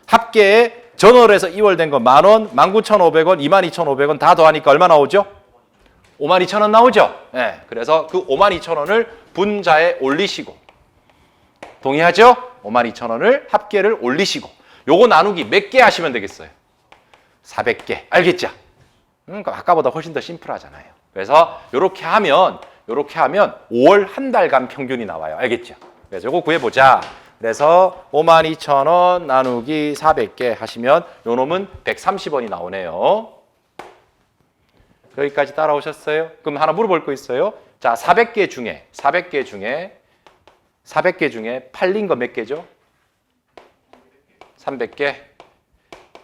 합계에 전월에서 2월 된 거 10,000원, 19,500원, 22,500원 다 더하니까 얼마 나오죠? 52,000원 나오죠? 네, 그래서 그 52,000원을 분자에 올리시고, 동의하죠? 52,000원을 합계를 올리시고, 요거 나누기 몇 개 하시면 되겠어요? 400개. 알겠죠? 아까보다 훨씬 더 심플하잖아요. 그래서 요렇게 하면 5월 한 달간 평균이 나와요. 알겠죠? 그래서 요거 구해보자. 그래서 52,000원 나누기 400개 하시면 요 놈은 130원이 나오네요. 여기까지 따라오셨어요? 그럼 하나 물어볼 거 있어요? 자, 400개 중에 팔린 거 몇 개죠? 300개.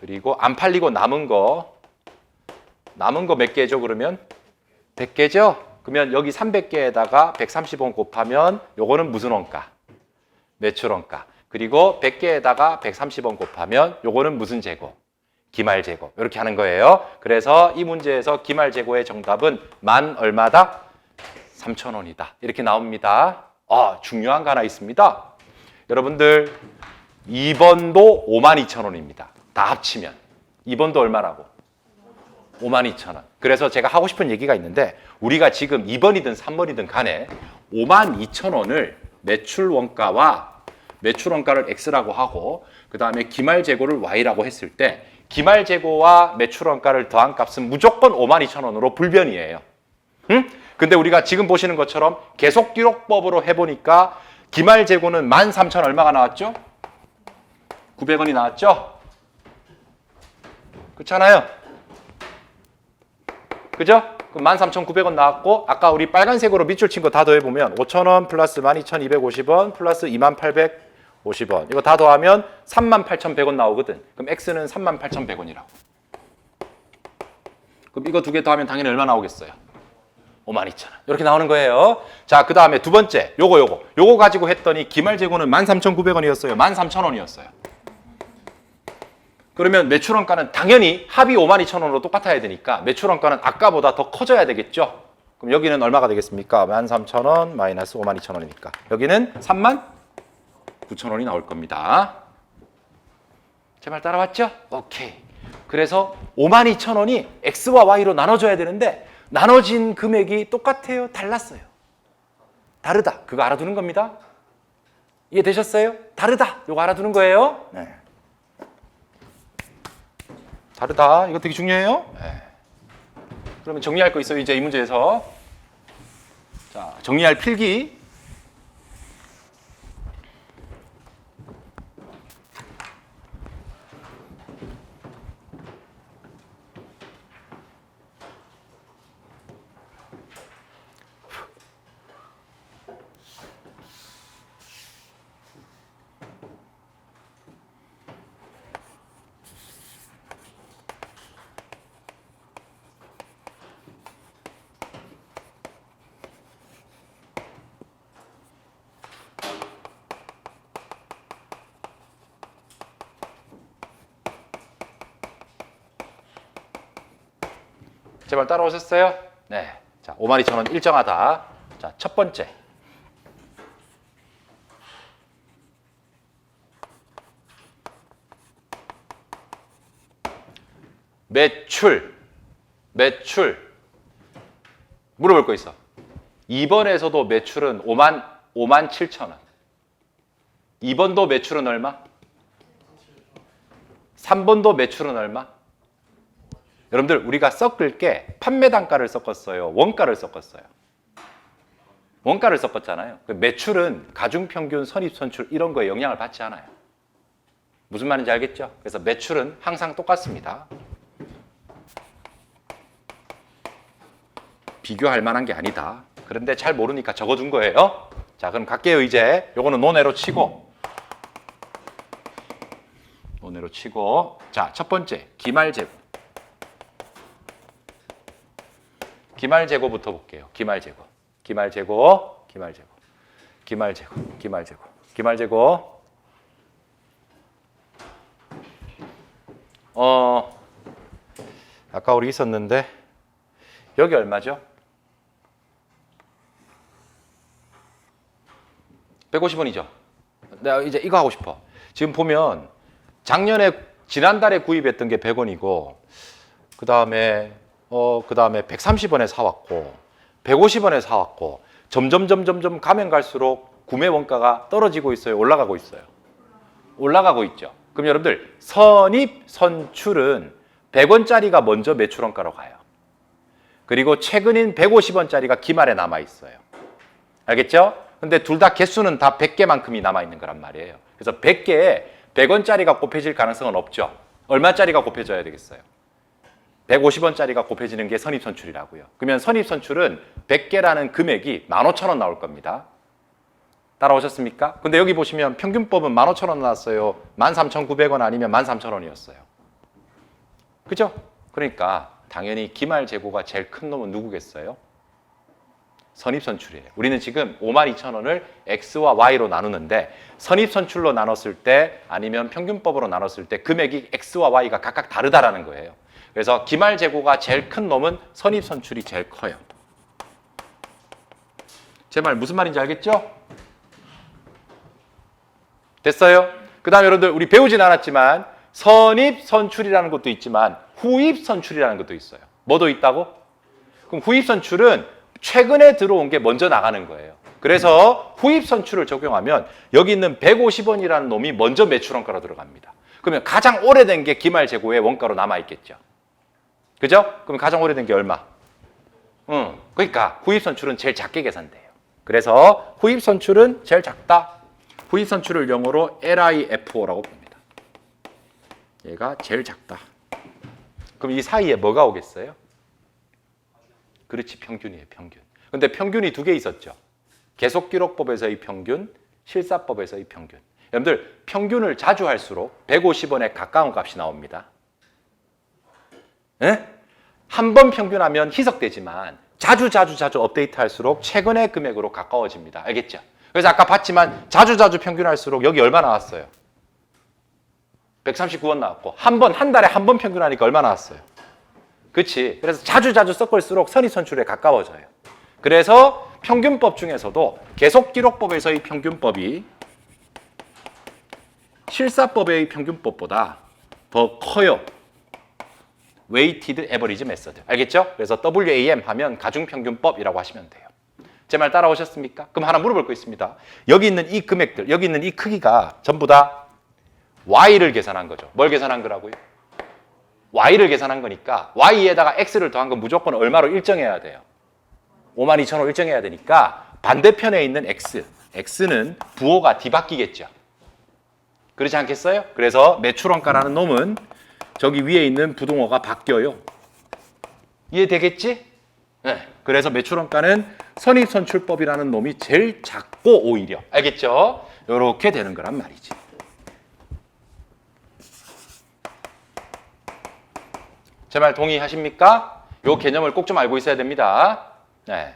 그리고 안 팔리고 남은 거 몇 개죠, 그러면? 100개죠? 그러면 여기 300개에다가 130원 곱하면 요거는 무슨 원가? 매출원가. 그리고 100개에다가 130원 곱하면 요거는 무슨 재고? 기말재고. 이렇게 하는 거예요. 그래서 이 문제에서 기말재고의 정답은 만 얼마다? 3,000원이다. 이렇게 나옵니다. 중요한 거 하나 있습니다. 여러분들 2번도 52,000원입니다. 다 합치면. 2번도 얼마라고? 52,000원. 그래서 제가 하고 싶은 얘기가 있는데 우리가 지금 2번이든 3번이든 간에 52,000원을 매출원가를 X라고 하고 그 다음에 기말재고를 Y라고 했을 때 기말재고와 매출원가를 더한 값은 무조건 52,000원으로 불변이에요. 응? 근데 우리가 지금 보시는 것처럼 계속기록법으로 해보니까 기말재고는 13,000 얼마가 나왔죠? 900원이 나왔죠? 그렇잖아요. 그죠? 그럼 13,900원 나왔고 아까 우리 빨간색으로 밑줄 친 거 다 더해보면 5,000원 플러스 12,250원 플러스 28,150원 이거 다 더하면 38,100원 나오거든. 그럼 X는 38,100원이라고. 그럼 이거 두 개 더하면 당연히 얼마 나오겠어요? 52,000원. 이렇게 나오는 거예요. 자, 그 다음에 두 번째 요거 가지고 했더니 기말재고는 13,900원이었어요. 13,000원이었어요. 그러면 매출원가는 당연히 합이 52,000원으로 똑같아야 되니까 매출원가는 아까보다 더 커져야 되겠죠. 그럼 여기는 얼마가 되겠습니까? 13,000원 마이너스 52,000원이니까 여기는 39,000원이 나올 겁니다. 제 말 따라왔죠? 오케이. 그래서 52,000원이 X와 Y로 나눠줘야 되는데 나눠진 금액이 똑같아요? 달랐어요? 다르다. 그거 알아두는 겁니다. 이해되셨어요? 다르다. 이거 알아두는 거예요. 네. 다르다. 이거 되게 중요해요. 네. 그러면 정리할 거 있어요. 이제 이 문제에서. 자, 정리할 필기. 제발 따라오셨어요? 네. 자, 52,000원 일정하다. 자, 첫 번째. 매출. 물어볼 거 있어. 2번에서도 매출은 57,000원. 2번도 매출은 얼마? 3번도 매출은 얼마? 여러분들 우리가 섞을 게 판매 단가를 섞었어요? 원가를 섞었어요? 원가를 섞었잖아요. 매출은 가중평균, 선입선출 이런 거에 영향을 받지 않아요. 무슨 말인지 알겠죠? 그래서 매출은 항상 똑같습니다. 비교할 만한 게 아니다. 그런데 잘 모르니까 적어준 거예요. 자, 그럼 갈게요. 이제 요거는 논외로 치고. 자, 첫 번째 기말재고. 기말재고부터 볼게요. 기말재고. 아까 우리 있었는데 여기 얼마죠? 150원이죠. 내가 이제 이거 하고 싶어. 지금 보면 지난달에 구입했던 게 100원이고 그다음에 130원에 사왔고 150원에 사왔고 점점 가면 갈수록 구매 원가가 떨어지고 있어요. 올라가고 있어요. 올라가고 있죠. 그럼 여러분들 선입 선출은 100원짜리가 먼저 매출원가로 가요. 그리고 최근인 150원짜리가 기말에 남아 있어요. 알겠죠? 근데 둘 다 개수는 다 100개만큼이 남아 있는 거란 말이에요. 그래서 100개에 100원짜리가 곱해질 가능성은 없죠. 얼마짜리가 곱해져야 되겠어요? 150원짜리가 곱해지는 게 선입선출이라고요. 그러면 선입선출은 100개라는 금액이 15,000원 나올 겁니다. 따라오셨습니까? 근데 여기 보시면 평균법은 15,000원 나왔어요. 13,900원 아니면 13,000원이었어요. 그죠? 그러니까 당연히 기말 재고가 제일 큰 놈은 누구겠어요? 선입선출이에요. 우리는 지금 52,000원을 X와 Y로 나누는데 선입선출로 나눴을 때 아니면 평균법으로 나눴을 때 금액이 X와 Y가 각각 다르다라는 거예요. 그래서 기말 재고가 제일 큰 놈은 선입선출이 제일 커요. 제 말 무슨 말인지 알겠죠? 됐어요? 그 다음에 여러분들 우리 배우진 않았지만 선입선출이라는 것도 있지만 후입선출이라는 것도 있어요. 뭐도 있다고? 그럼 후입선출은 최근에 들어온 게 먼저 나가는 거예요. 그래서 후입선출을 적용하면 여기 있는 150원이라는 놈이 먼저 매출원가로 들어갑니다. 그러면 가장 오래된 게 기말 재고의 원가로 남아있겠죠. 그죠? 그럼 가장 오래된 게 얼마? 그러니까 후입선출은 제일 작게 계산돼요. 그래서 후입선출은 제일 작다. 후입선출을 영어로 LIFO라고 봅니다. 얘가 제일 작다. 그럼 이 사이에 뭐가 오겠어요? 그렇지, 평균이에요, 평균. 근데 평균이 두 개 있었죠. 계속기록법에서의 평균, 실사법에서의 평균. 여러분들 평균을 자주 할수록 150원에 가까운 값이 나옵니다. 예? 한 번 평균하면 희석되지만 자주 업데이트 할수록 최근의 금액으로 가까워집니다. 알겠죠? 그래서 아까 봤지만 자주 평균할수록 여기 얼마 나왔어요? 139원 나왔고 한 달에 한 번 평균하니까 얼마 나왔어요? 그렇지. 그래서 자주 섞을수록 선입선출에 가까워져요. 그래서 평균법 중에서도 계속기록법에서의 평균법이 실사법의 평균법보다 더 커요. Weighted Average Method. 알겠죠? 그래서 WAM 하면 가중평균법이라고 하시면 돼요. 제 말 따라오셨습니까? 그럼 하나 물어볼 거 있습니다. 여기 있는 이 금액들, 여기 있는 이 크기가 전부 다 Y를 계산한 거죠. 뭘 계산한 거라고요? Y를 계산한 거니까 Y에다가 X를 더한 건 무조건 얼마로 일정해야 돼요? 52,000원 일정해야 되니까 반대편에 있는 X, X는 부호가 뒤바뀌겠죠. 그렇지 않겠어요? 그래서 매출원가라는 놈은 저기 위에 있는 부동어가 바뀌어요. 이해되겠지? 네. 그래서 매출원가는 선입선출법이라는 놈이 제일 작고 오히려 알겠죠? 이렇게 되는 거란 말이지. 제 말 동의하십니까? 요 개념을 꼭 좀 알고 있어야 됩니다. 네.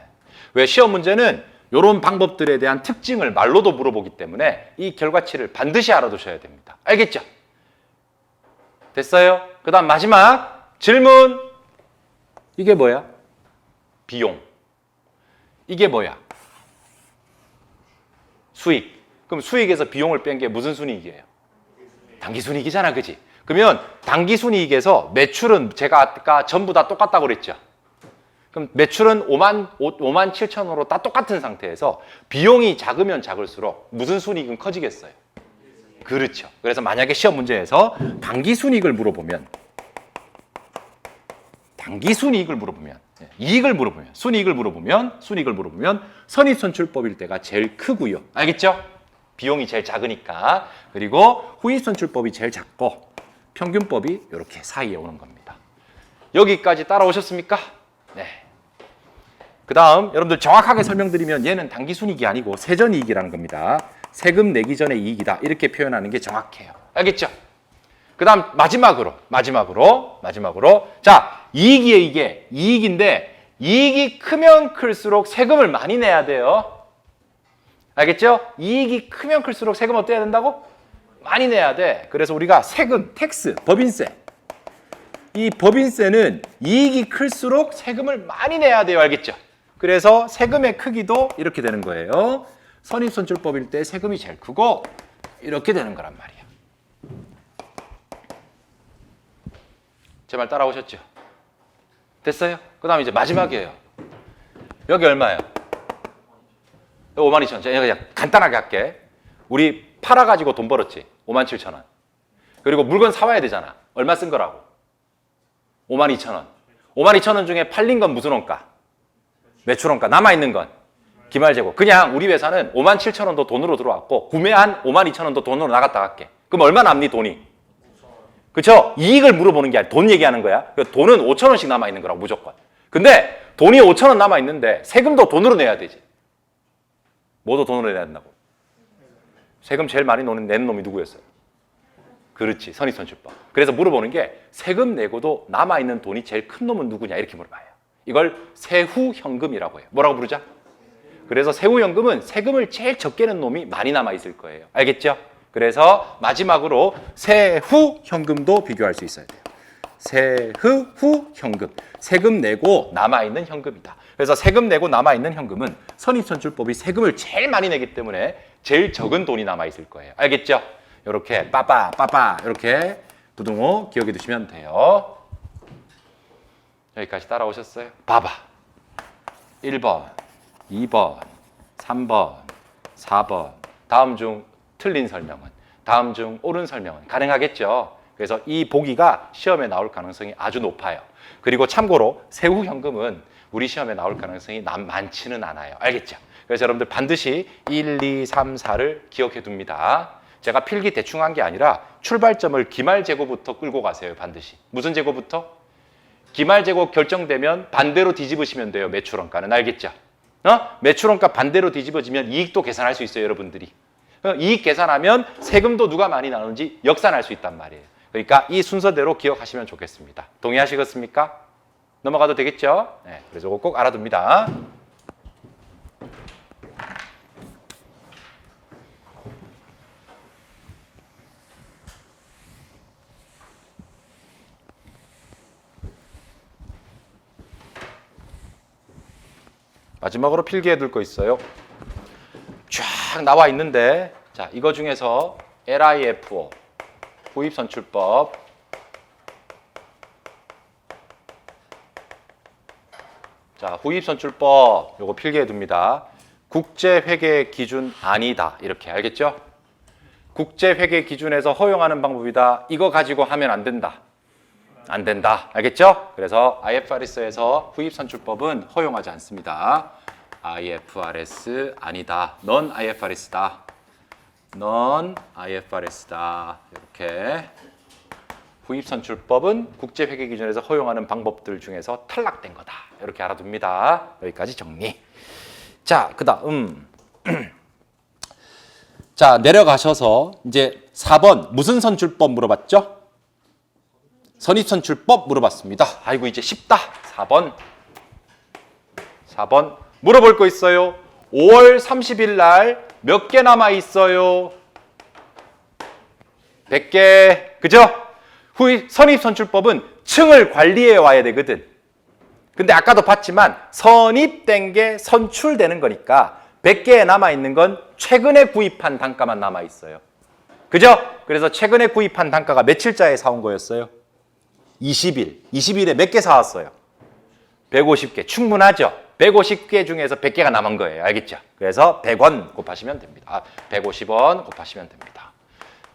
왜 시험 문제는 이런 방법들에 대한 특징을 말로도 물어보기 때문에 이 결과치를 반드시 알아두셔야 됩니다. 알겠죠? 됐어요? 그 다음 마지막 질문. 이게 뭐야? 비용. 이게 뭐야? 수익. 그럼 수익에서 비용을 뺀 게 무슨 순이익이에요? 당기순이익이잖아, 그지? 그러면 당기순이익에서 매출은 제가 아까 전부 다 똑같다고 그랬죠? 그럼 매출은 5만 7천원으로 다 똑같은 상태에서 비용이 작으면 작을수록 무슨 순이익은 커지겠어요? 그렇죠. 그래서 만약에 시험 문제에서 당기순이익을 물어보면 이익을 물어보면 순이익을 물어보면 선입선출법일 때가 제일 크고요. 알겠죠? 비용이 제일 작으니까. 그리고 후입선출법이 제일 작고 평균법이 이렇게 사이에 오는 겁니다. 여기까지 따라오셨습니까? 네. 그 다음 여러분들 정확하게 설명드리면 얘는 당기순이익이 아니고 세전이익이라는 겁니다. 세금 내기 전의 이익이다. 이렇게 표현하는 게 정확해요. 알겠죠? 그 다음 마지막으로 자, 이익이에요. 이게 이익인데 이익이 크면 클수록 세금을 많이 내야 돼요. 알겠죠? 이익이 크면 클수록 세금 어때야 된다고? 많이 내야 돼. 그래서 우리가 세금, 텍스, 법인세. 이 법인세는 이익이 클수록 세금을 많이 내야 돼요. 알겠죠? 그래서 세금의 크기도 이렇게 되는 거예요. 선입선출법일 때 세금이 제일 크고 이렇게 되는 거란 말이야. 제 말 따라오셨죠? 됐어요? 그 다음 이제 마지막이에요. 여기 얼마예요? 52,000원. 제가 그냥 간단하게 할게. 우리 팔아가지고 돈 벌었지. 57,000원. 그리고 물건 사와야 되잖아. 얼마 쓴 거라고? 52,000원. 52,000원 중에 팔린 건 무슨 원가? 매출원가. 남아있는 건 기말재고. 그냥 우리 회사는 57,000원도 돈으로 들어왔고 구매한 52,000원도 돈으로 나갔다 갈게. 그럼 얼마 남니 돈이? 그쵸? 이익을 물어보는 게 아니라 돈 얘기하는 거야. 돈은 5,000원씩 남아있는 거라고 무조건. 근데 돈이 5,000원 남아있는데 세금도 돈으로 내야 되지. 뭐도 돈으로 내야 된다고? 세금 제일 많이 내는 놈이 누구였어요? 그렇지. 선입선출법. 그래서 물어보는 게 세금 내고도 남아있는 돈이 제일 큰 놈은 누구냐 이렇게 물어봐요. 이걸 세후현금이라고 해요. 뭐라고 부르자? 그래서 세후현금은 세금을 제일 적게 낸 놈이 많이 남아있을 거예요. 알겠죠? 그래서 마지막으로 세후현금도 비교할 수 있어야 돼요. 세후현금. 세금 내고 남아있는 현금이다. 그래서 세금 내고 남아있는 현금은 선입선출법이 세금을 제일 많이 내기 때문에 제일 적은 돈이 남아있을 거예요. 알겠죠? 이렇게 빠빠 이렇게 부등호 기억해 두시면 돼요. 여기까지 따라오셨어요? 봐봐. 1번, 2번, 3번, 4번. 다음 중 틀린 설명은, 다음 중 옳은 설명은 가능하겠죠? 그래서 이 보기가 시험에 나올 가능성이 아주 높아요. 그리고 참고로 세후현금은 우리 시험에 나올 가능성이 많지는 않아요. 알겠죠? 그래서 여러분들 반드시 1, 2, 3, 4를 기억해 둡니다. 제가 필기 대충 한 게 아니라 출발점을 기말재고부터 끌고 가세요. 반드시. 무슨 재고부터? 기말재고 결정되면 반대로 뒤집으시면 돼요. 매출원가는. 알겠죠? 매출원가 반대로 뒤집어지면 이익도 계산할 수 있어요. 여러분들이. 이익 계산하면 세금도 누가 많이 나오는지 역산할 수 있단 말이에요. 그러니까 이 순서대로 기억하시면 좋겠습니다. 동의하시겠습니까? 넘어가도 되겠죠? 네, 그래서 이거 꼭 알아둡니다. 마지막으로 필기해 둘 거 있어요. 쫙 나와 있는데, 자, 이거 중에서 LIFO, 후입선출법. 자, 후입선출법 요거 필기해 둡니다. 국제회계 기준 아니다. 이렇게 알겠죠? 국제회계 기준에서 허용하는 방법이다. 이거 가지고 하면 안 된다. 안 된다. 알겠죠? 그래서 IFRS에서 후입선출법은 허용하지 않습니다. IFRS 아니다. 넌 IFRS다. 넌 IFRS다. 이렇게. 후입선출법은 국제회계 기준에서 허용하는 방법들 중에서 탈락된 거다. 이렇게 알아둡니다. 여기까지 정리. 자, 그 다음. 자, 내려가셔서 이제 4번 무슨 선출법 물어봤죠? 선입선출법 물어봤습니다. 아이고 이제 쉽다. 4번 물어볼 거 있어요. 5월 30일 날 몇 개 남아 있어요? 100개. 그죠? 선입선출법은 층을 관리해 와야 되거든. 근데 아까도 봤지만 선입된 게 선출되는 거니까 100개에 남아있는 건 최근에 구입한 단가만 남아있어요. 그죠? 그래서 최근에 구입한 단가가 며칠자에 사온 거였어요? 20일. 20일에 몇 개 사왔어요? 150개. 충분하죠? 150개 중에서 100개가 남은 거예요. 알겠죠? 그래서 100원 곱하시면 됩니다. 150원 곱하시면 됩니다.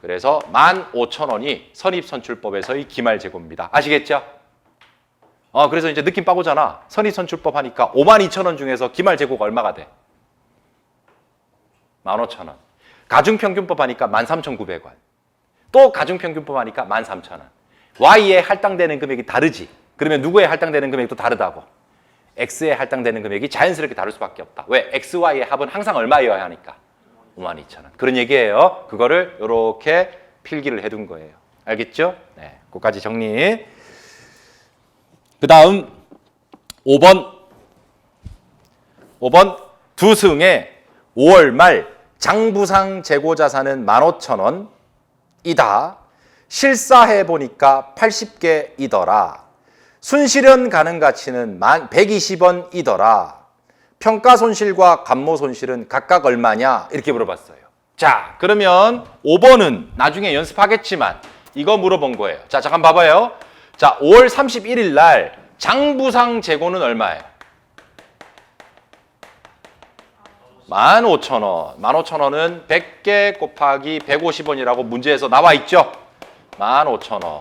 그래서 15,000원이 선입선출법에서의 기말재고입니다. 아시겠죠? 그래서 이제 느낌 빠고잖아. 선입선출법 하니까 52,000원 중에서 기말재고가 얼마가 돼? 15,000원. 가중평균법 하니까 13,900원. 또 가중평균법 하니까 13,000원. Y에 할당되는 금액이 다르지. 그러면 누구에 할당되는 금액도 다르다고. X에 할당되는 금액이 자연스럽게 다를 수밖에 없다. 왜? X, Y의 합은 항상 얼마여야 하니까. 52,000원. 그런 얘기예요. 그거를 이렇게 필기를 해둔 거예요. 알겠죠? 네, 그까지 정리. 그 다음 5번 두 승에 5월 말 장부상 재고자산은 15,000원이다. 실사해 보니까 80개이더라. 순실현 가능 가치는 120원이더라. 평가 손실과 감모 손실은 각각 얼마냐? 이렇게 물어봤어요. 자, 그러면 5번은 나중에 연습하겠지만 이거 물어본 거예요. 자, 잠깐 봐봐요. 자, 5월 31일 날 장부상 재고는 얼마예요? 15,000원. 15,000원은 100개 곱하기 150원이라고 문제에서 나와 있죠? 15,000원.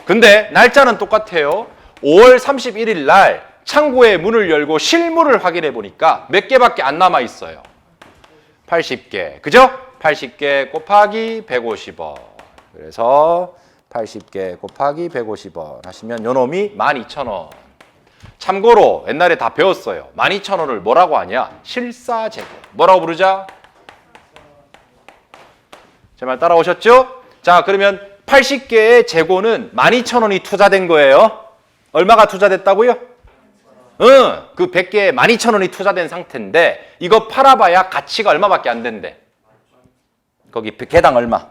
근데 날짜는 똑같아요. 5월 31일 날 창고의 문을 열고 실물을 확인해 보니까 몇 개밖에 안 남아 있어요? 80개. 그죠? 80개 곱하기 150원. 그래서 80개 곱하기 150원 하시면 요놈이 12,000원. 참고로 옛날에 다 배웠어요. 12,000원을 뭐라고 하냐? 실사재고. 뭐라고 부르자? 제 말 따라오셨죠? 자, 그러면 80개의 재고는 12,000원이 투자된 거예요. 얼마가 투자됐다고요? 그 100개에 12,000원이 투자된 상태인데 이거 팔아봐야 가치가 얼마밖에 안 된대. 거기 개당 얼마?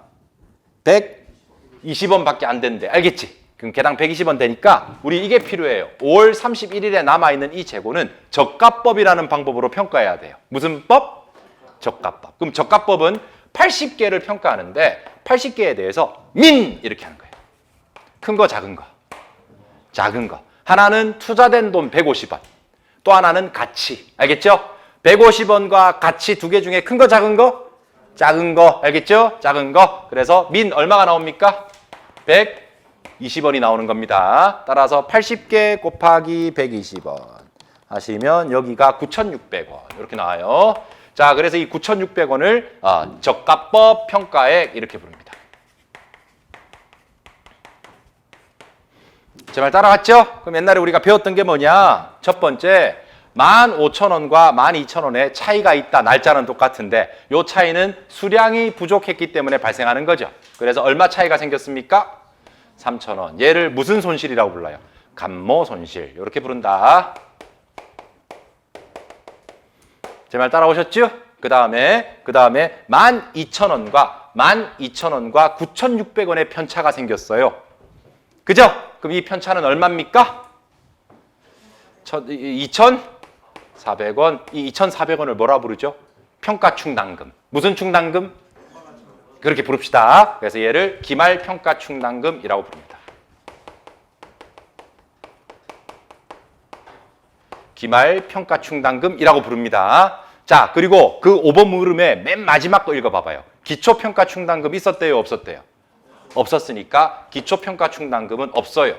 120원밖에 안 된대. 알겠지? 그럼 개당 120원 되니까 우리 이게 필요해요. 5월 31일에 남아있는 이 재고는 저가법이라는 방법으로 평가해야 돼요. 무슨 법? 저가법. 그럼 저가법은 80개를 평가하는데 80개에 대해서 민! 이렇게 하는 거예요. 큰 거, 작은 거. 작은 거. 하나는 투자된 돈 150원. 또 하나는 가치. 알겠죠? 150원과 가치 두 개 중에 큰 거, 작은 거? 작은 거. 알겠죠? 작은 거. 그래서 민 얼마가 나옵니까? 120원이 나오는 겁니다. 따라서 80개 곱하기 120원 하시면 여기가 9,600원. 이렇게 나와요. 자, 그래서 이 9,600원을 저가법 평가액 이렇게 부릅니다. 제 말 따라갔죠? 그럼 옛날에 우리가 배웠던 게 뭐냐? 첫 번째, 15,000원과 12,000원의 차이가 있다. 날짜는 똑같은데 이 차이는 수량이 부족했기 때문에 발생하는 거죠. 그래서 얼마 차이가 생겼습니까? 3,000원. 얘를 무슨 손실이라고 불러요? 감모 손실. 이렇게 부른다. 제 말 따라오셨죠? 그 다음에 12,000원과 9,600원의 편차가 생겼어요. 그죠? 그럼 이 편차는 얼마입니까? 2,400원. 이 2,400원을 뭐라 부르죠? 평가충당금. 무슨 충당금? 그렇게 부릅시다. 그래서 얘를 기말평가충당금이라고 부릅니다. 기말 평가 충당금이라고 부릅니다. 자, 그리고 그 5번 물음의 맨 마지막 거 읽어봐봐요. 기초 평가 충당금 있었대요, 없었대요? 없었으니까 기초 평가 충당금은 없어요.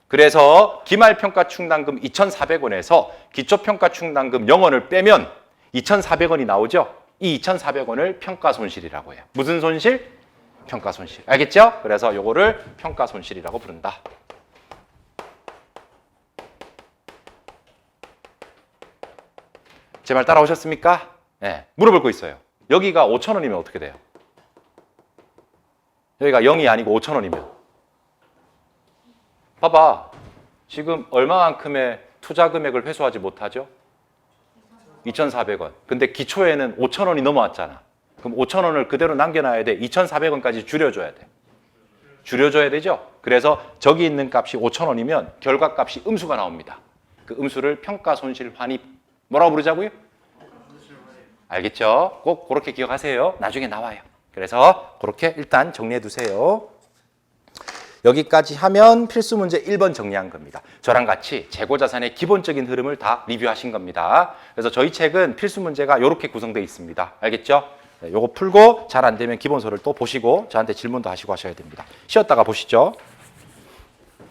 그래서 기말 평가 충당금 2,400원에서 기초 평가 충당금 0원을 빼면 2,400원이 나오죠? 이 2,400원을 평가 손실이라고 해요. 무슨 손실? 평가 손실. 알겠죠? 그래서 요거를 평가 손실이라고 부른다. 제 말 따라오셨습니까? 네. 물어볼 거 있어요. 여기가 5,000원이면 어떻게 돼요? 여기가 0이 아니고 5,000원이면. 봐봐. 지금 얼마만큼의 투자 금액을 회수하지 못하죠? 2,400원. 근데 기초에는 5,000원이 넘어왔잖아. 그럼 5,000원을 그대로 남겨놔야 돼. 2,400원까지 줄여줘야 돼. 줄여줘야 되죠? 그래서 저기 있는 값이 5,000원이면 결과값이 음수가 나옵니다. 그 음수를 평가 손실 환입 뭐라고 부르자고요? 알겠죠? 꼭 그렇게 기억하세요. 나중에 나와요. 그래서 그렇게 일단 정리해 두세요. 여기까지 하면 필수 문제 1번 정리한 겁니다. 저랑 같이 재고자산의 기본적인 흐름을 다 리뷰하신 겁니다. 그래서 저희 책은 필수 문제가 이렇게 구성되어 있습니다. 알겠죠? 네, 요거 풀고 잘 안 되면 기본서를 또 보시고 저한테 질문도 하시고 하셔야 됩니다. 쉬었다가 보시죠.